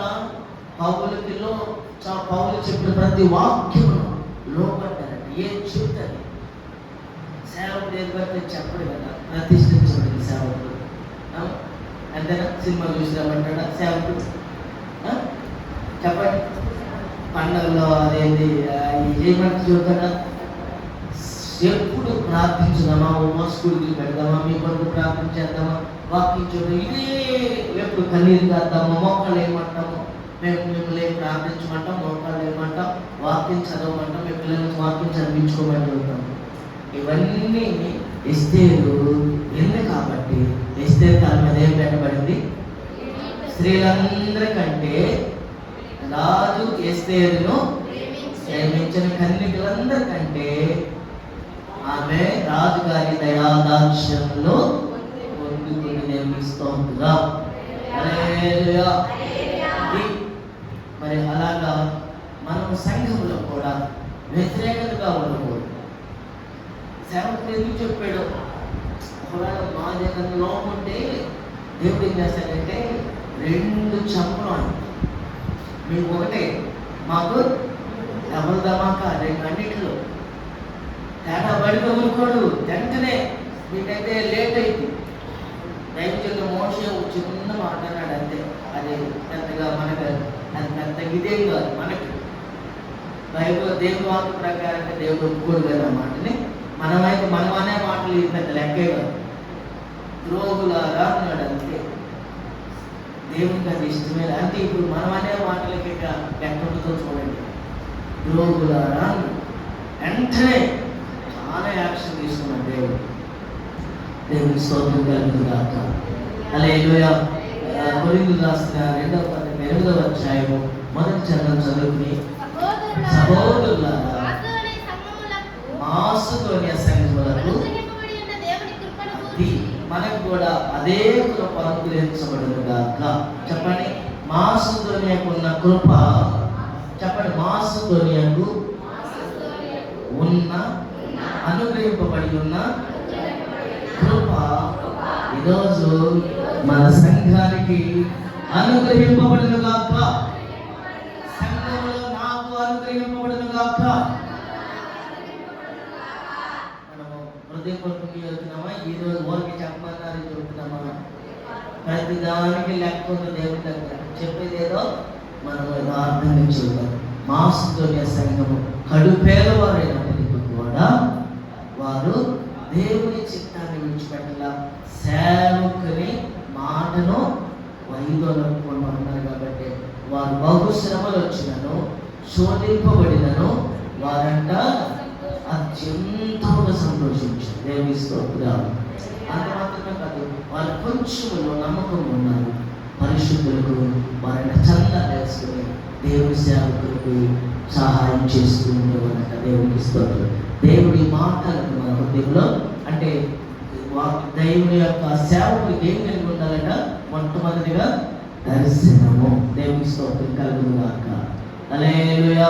పౌలు చెప్పిన ప్రతి వాక్యమును లోపడ్డారంటే ఏం చెప్తారు? సేవకుడు ఏది పడితే చెప్పడు కదా, ప్రతిష్ఠించబడింది సేవకుడు. అంతేనా? సినిమా చూసినామంటాడా సేవకుడు? చెప్పండి. పండుగలో అదేంటి ఏమంటే చూద్దాడా? ఎప్పుడు ప్రార్థించుదామా, ఉపవాసకుడికి పెడదామా, మీ కొరకు ప్రార్థించేద్దామా, వాక్యం చూద్దాం, ఇదే ఎప్పుడు కన్నీరు కాద్దామా, మోకాళ్ళు ఏమంటాము, మేము మిమ్మల్ని ప్రార్థించమంటాం, మోకాళ్ళు ఏమంటాం, వాక్యం చదవమంటాం, మీ పిల్లలకి వాక్యం చదివించుకోమని చెబుతాం. ఇవన్నీ ఎస్తేరు ఉంది కాబట్టి ఎస్తేరు తల మీద ఏం పెట్టబడింది? స్త్రీలందరికంటే రాజు ఎస్తేరును ప్రేమించిన కన్యకలందరికంటే ఆమె రాజుగారి దయాదాక్షంలో పొందుకుని నిర్మిస్తోందిగా. మరి అలాగా మనం సంఘంలో కూడా వ్యతిరేకతగా ఉండకూడదు. సేవకుడు ఎందుకు చెప్పాడు? ఒకవేళ మా దగ్గర లోపం ఉంటే దేవుడు ఏం చేస్తాడంటే 2 చంపలు అని మీకు ఒకటే, మాకు డబుల్ ధమాకా 2 అన్నింటిలో తేడా బడిగా ఊరుకోడు. వెంటనే మీకైతే లేట్ అయింది. దైవజనుడు మోషే చిన్న మాట్లాడాడు అంతే. అది పెద్దగా మనకు అది పెద్ద ఇదేం కాదు. మనకి బైబిల్ దేవుని వాక్య ప్రకారంగా దేవుడు ఒప్పుకోడు కదా మాటని. మనమైతే మనం అనే మాటలు ఇది పెద్ద లెక్కే కాదు. ద్రోహులారా అన్నాడు అంతే. దేవునికి అది ఇష్టమే. అంటే ఇప్పుడు మనం అనే మాటలకి లెక్క ఉంటుందో చూడండి. ద్రోహులారా వెంటనే చాలా యాక్షన్ తీసుకున్నాడు దేవుడు. దేవుని స్తోత్రం కలుగుగాక. హల్లెలూయా. కొరింథీయులకు రాసిన 2వ పత్రిక 8వ అధ్యాయము 1వ చరణం చదువుకుని, సహోదరులారా మాసిదోనియ సంఘములకు మనకు కూడా అదే కృప అనుగ్రహించబడును గాక. చెప్పండి. మాసిదోనియకు ఉన్న కృప, చెప్పండి, మాసిదోనియకు ఉన్న అనుగ్రహింపబడి ఉన్న కృప ఈరోజు మన సంఘానికి అనుగ్రహింపబడును గాక. సంఘంలో నాకు అనుగ్రహింపబడును గాక. మనము హృదయపూర్వకంగా వెళ్తున్నామా? ఈరోజు ఊరికి చెప్పమన్నారు చెబుతున్నామా? ప్రతి దానికి లేకపోతే దేవుడి దగ్గర చెప్పేది ఏదో మనం ఏదో అర్థంగా చూద్దాం. మాసిదోనియ సంఘము కడు పేదవారైనప్పటికీ కూడా వారు దేవుని చిత్తాన్ని విడిచిపెట్టాల, సేవకుని మాటను వైదొలగకుండా ఉన్నారు. కాబట్టి వారు బహుశ్రమలు వచ్చినను, శోధింపబడినను వారంట అత్యంతగా సంతోషించారు. దేవుని స్తోత్రాలు. అంత మాత్రమే కాదు, వాళ్ళు కొంచెంలో నమ్మకం ఉన్నారు. పరిశుద్ధులకు వారిని చందా వేసుకుని దేవుని సేవకులకు సహాయం చేస్తూ ఉండేవారంట. దేవునికి స్తోత్రం. దేవుడి మాటలకు మన హృదయంలో అంటే దేవుని యొక్క సేవకుడికి ఏం కలిగి ఉండాలంట? మొట్టమొదటిగా దర్శనము. దేవునికి స్తోత్రం కలుగును గాక. హల్లెలూయా.